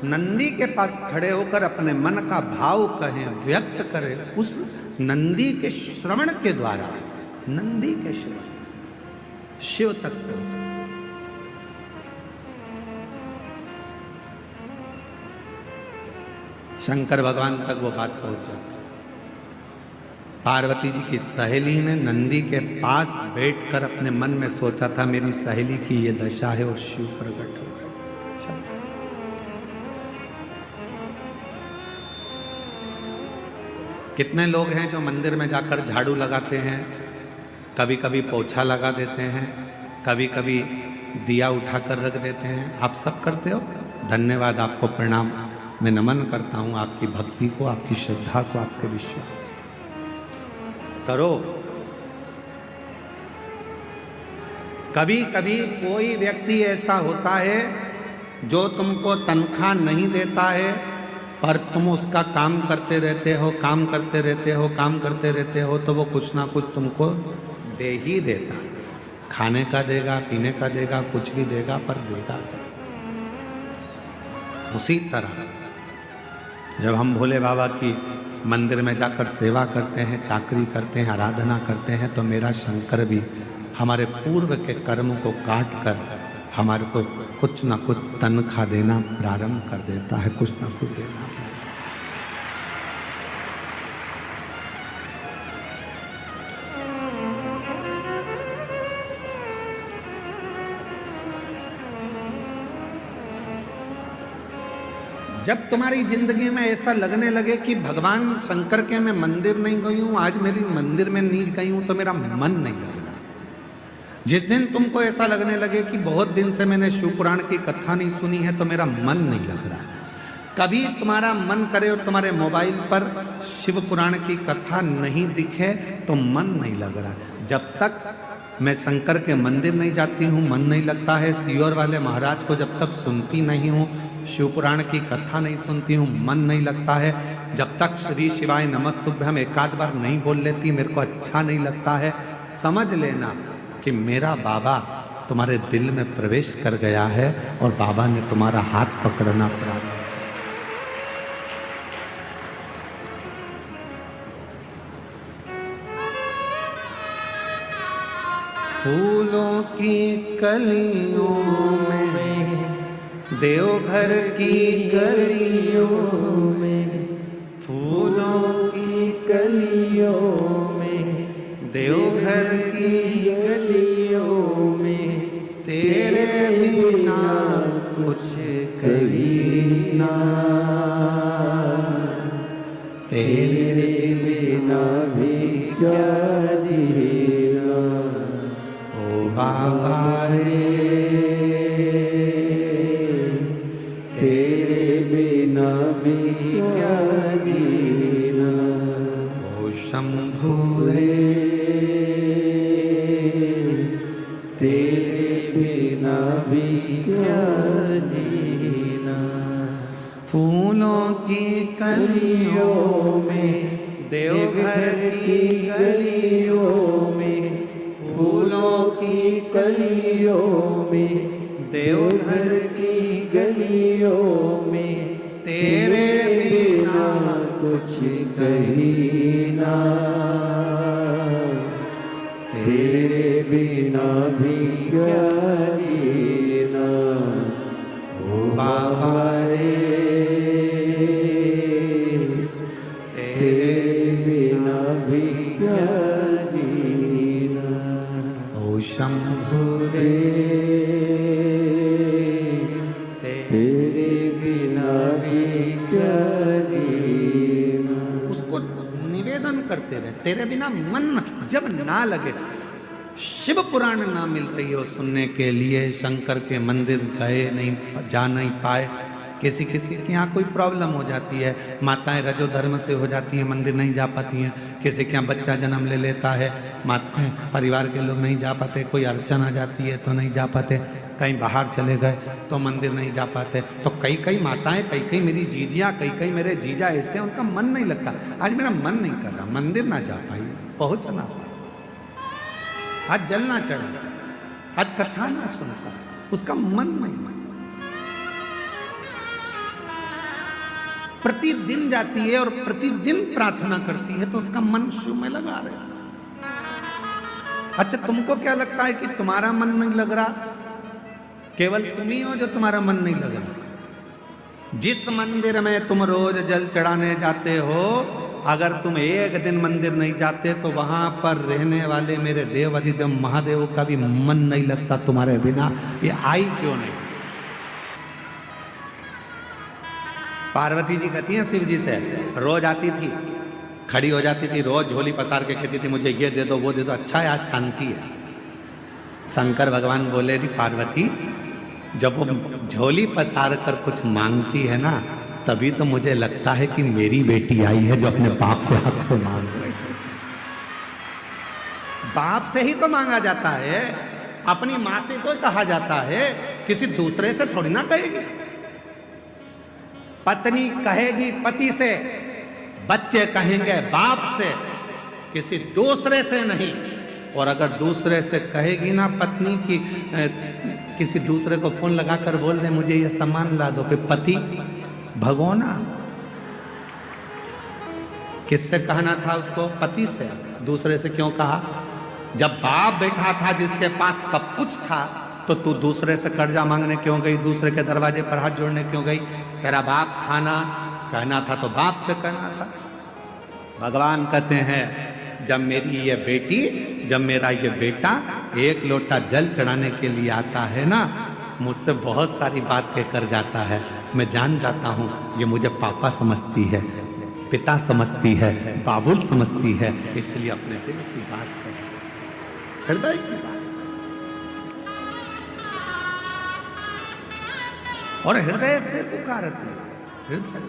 नंदी के पास खड़े होकर अपने मन का भाव कहें, व्यक्त करें, उस नंदी के श्रवण के द्वारा, नंदी के श्रवण शिव तक पहुंचे। शंकर भगवान तक वो बात पहुंच जाती। पार्वती जी की सहेली ने नंदी के पास बैठकर अपने मन में सोचा था मेरी सहेली की ये दशा है, और शिव प्रकट हो गए। कितने लोग हैं जो मंदिर में जाकर झाड़ू लगाते हैं, कभी कभी पोछा लगा देते हैं, कभी कभी दिया उठाकर रख देते हैं। आप सब करते हो, धन्यवाद, आपको प्रणाम। मैं नमन करता हूं आपकी भक्ति को, आपकी श्रद्धा को, आपके विश्वास करो। कभी कभी कोई व्यक्ति ऐसा होता है जो तुमको तनख्वाह नहीं देता है, पर तुम उसका काम करते रहते हो, काम करते रहते हो, काम करते रहते हो, तो वो कुछ ना कुछ तुमको दे ही देता। खाने का देगा, पीने का देगा, कुछ भी देगा, पर देगा। उसी तरह जब हम भोले बाबा की मंदिर में जाकर सेवा करते हैं, चाकरी करते हैं, आराधना करते हैं, तो मेरा शंकर भी हमारे पूर्व के कर्म को काट कर हमारे को कुछ ना कुछ तनख्वाह देना प्रारंभ कर देता है, कुछ ना कुछ देना। जब तुम्हारी जिंदगी में ऐसा लगने लगे कि भगवान शंकर के मैं मंदिर नहीं गई हूं, आज मेरी मंदिर में नहीं गई हूं, तो मेरा मन नहीं लग रहा। जिस दिन तुमको ऐसा लगने लगे कि बहुत दिन से मैंने शिव पुराण की कथा नहीं सुनी है, तो मेरा मन नहीं लग रहा। कभी तुम्हारा मन करे और तुम्हारे मोबाइल पर शिव पुराण की कथा नहीं दिखे तो मन नहीं लग रहा। जब तक मैं शंकर के मंदिर नहीं जाती हूँ, मन नहीं लगता है। सीहोर वाले महाराज को जब तक सुनती नहीं हूँ, शिव पुराण की कथा नहीं सुनती हूँ, मन नहीं लगता है। जब तक श्री शिवाय नमस्तुभ्यम एकाध बार नहीं बोल लेती, मेरे को अच्छा नहीं लगता है। समझ लेना कि मेरा बाबा तुम्हारे दिल में प्रवेश कर गया है और बाबा ने तुम्हारा हाथ पकड़ना प्रारंभ। फूलों की कलियों में, देवघर की गलियों में, फूलों की कलियों में, देवघर की गलियों में, तेरे बिना कुछ कहीं ना, तेरे बिना भी क्या जीना ओ बाबा रे, तेरे बिना भी क्या जीना ओ शंभू रे, तेरे बिना भी क्या जीना। फूलों की कलियों में, देवघर की गलियों में, फूलों की कलियों में, देवघर की गलियों में, तेरे बिना कुछ कहीं ना, तेरे बिना भी क्या जीना ओ बाबा रे, तेरे बिना शंभु रे, तेरे बिना भी क्या जीना। उसको निवेदन करते रहे, तेरे बिना मन जब ना लगे, शिव पुराण ना मिल रही हो सुनने के लिए, शंकर के मंदिर गए नहीं, जा नहीं पाए, किसी किसी के यहाँ कोई प्रॉब्लम हो जाती है, माताएं रजो धर्म से हो जाती हैं, मंदिर नहीं जा पाती हैं, किसी के यहाँ बच्चा जन्म ले लेता है, माताएं परिवार के लोग नहीं जा पाते, कोई अड़चन आ जाती है तो नहीं जा पाते, कहीं बाहर चले गए तो मंदिर नहीं जा पाते। तो कई कई माताएं, कई कई मेरी जीजियाँ, कई कई मेरे जीजा ऐसे, उनका मन नहीं लगता, आज मेरा मन नहीं कर रहा, मंदिर ना जा पाई, पहुँचना, आज जल ना चढ़ा, आज कथा ना सुनता, उसका मन नहीं मन। प्रतिदिन जाती है और प्रतिदिन प्रार्थना करती है तो उसका मन शिव में लगा रहता। अच्छा, तुमको क्या लगता है कि तुम्हारा मन नहीं लग रहा? केवल तुम ही हो जो तुम्हारा मन नहीं लग रहा। जिस मंदिर में तुम रोज जल चढ़ाने जाते हो, अगर तुम एक दिन मंदिर नहीं जाते तो वहां पर रहने वाले मेरे देव अधिदेव महादेव का भी मन नहीं लगता तुम्हारे बिना। ये आई क्यों नहीं? पार्वती जी कहती हैं शिव जी से, रोज आती थी, खड़ी हो जाती थी, रोज झोली पसार के कहती थी मुझे ये दे दो वो दे दो, अच्छा है आज शांति है। शंकर भगवान बोले दी पार्वती, जब वो झोली पसार कर कुछ मांगती है ना, तभी तो मुझे लगता है कि मेरी बेटी आई है जो अपने बाप से हक से मांग रही है। बाप से ही तो मांगा जाता है, अपनी माँ से तो कहा जाता है, किसी दूसरे से थोड़ी ना कहेगी। पत्नी कहेगी पति से, बच्चे कहेंगे बाप से, किसी दूसरे से नहीं। और अगर दूसरे से कहेगी ना पत्नी की, किसी दूसरे को फोन लगाकर बोल दे मुझे ये सामान ला दो, फिर पति भगोना। किससे कहना था उसको? पति से। दूसरे से क्यों कहा? जब बाप बैठा था जिसके पास सब कुछ था, तो तू दूसरे से कर्जा मांगने क्यों गई? दूसरे के दरवाजे पर हाथ जोड़ने क्यों गई? तेरा बाप था ना, कहना था तो बाप से कहना था। भगवान कहते हैं जब मेरी ये बेटी, जब मेरा ये बेटा एक लोटा जल चढ़ाने के लिए आता है ना, मुझसे बहुत सारी बात कहकर जाता है, मैं जान जाता हूँ ये मुझे पापा समझती है, पिता समझती है, बाबुल समझती है, इसलिए अपने दिल की बात है, हृदय की बात, और हृदय से पुकारती है। हृदय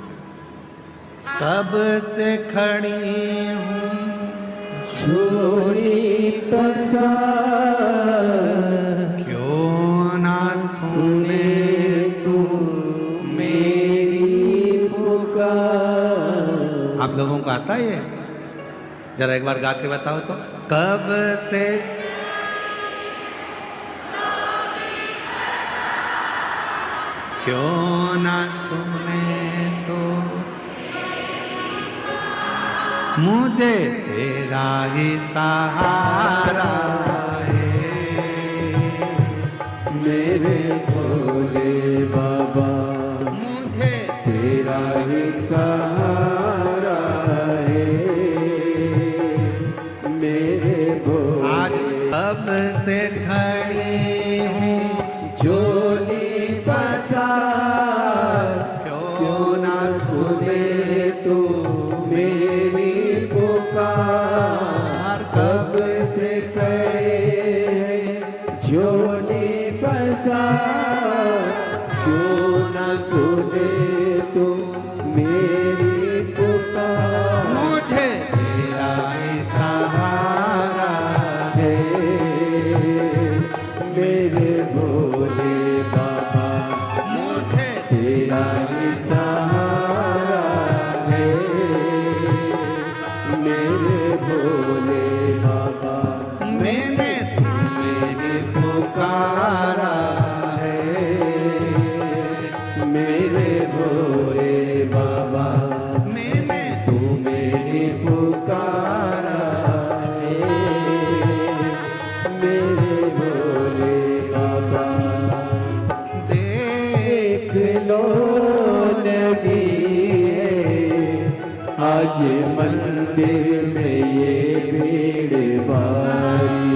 कब से खड़ी हूँ झोली पसार, क्यों ना सुने तू मेरी पुकार। आप लोगों को आता है ये? जरा एक बार गा के बताओ तो। कब से क्यों ना सुने तो मुझे तेरा ही सहारा है, मेरे भोले बाबा मुझे तेरा ही सहारा है, मेरे भोले। आज कब से खड़ी हूँ झोली पसार, क्यों ना सुने तू मेरी पुकार। कब से खड़े हैं झोली पसार, क्यों ना सुने तू मेरी पुकार। मुझे तेरा ही सहारा है, मेरे भोले बाबा मुझे तेरा ही सहारा है, मेरे भोले बाबा। मैंने मेरे पुकारा है, मेरे भोले बाबा। मैंने तू मेरी पुकारा है, मेरे भोले बाबा। देख लो लगी है आज मंदिर में ये भीड़ भारी,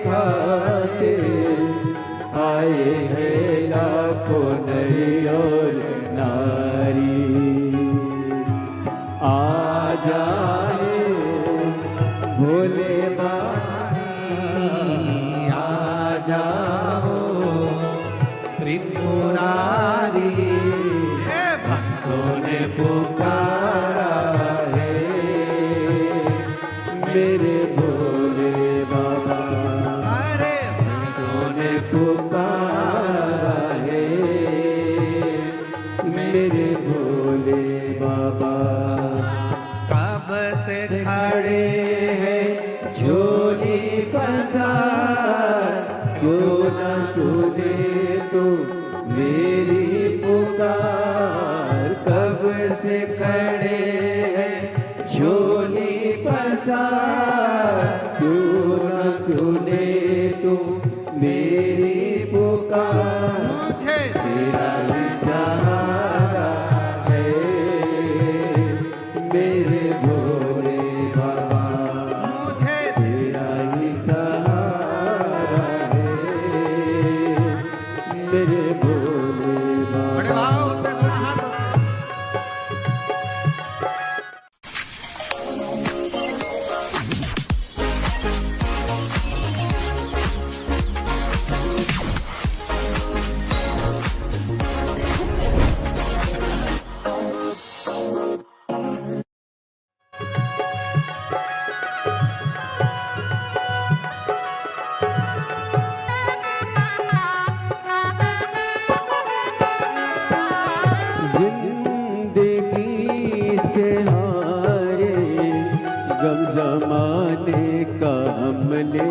खातिर आए हैं लाखों नर और नारी। आ जाए भोले बाबा, आ जाओ त्रिपुरारी। भक्तों ने पुकारा है मेरे भोले बाबा, अरे भक्तों ने पुकारा है मेरे भोले बाबा। कब से खड़े हैं झोली पसार, क्यों न सुने तो मेरी पुकार। कब से खड़े हैं झोली पसार, क्यों न सुने तो मेरी पुकार। मुझे तेरा ही सहारा है मेरे भोले बाबा, मुझे तेरा ही सहारा है मेरे भोले बड़े बाबा। भाव से दोनों हाथों से जिंदगी से हारे गम जमाने का हमले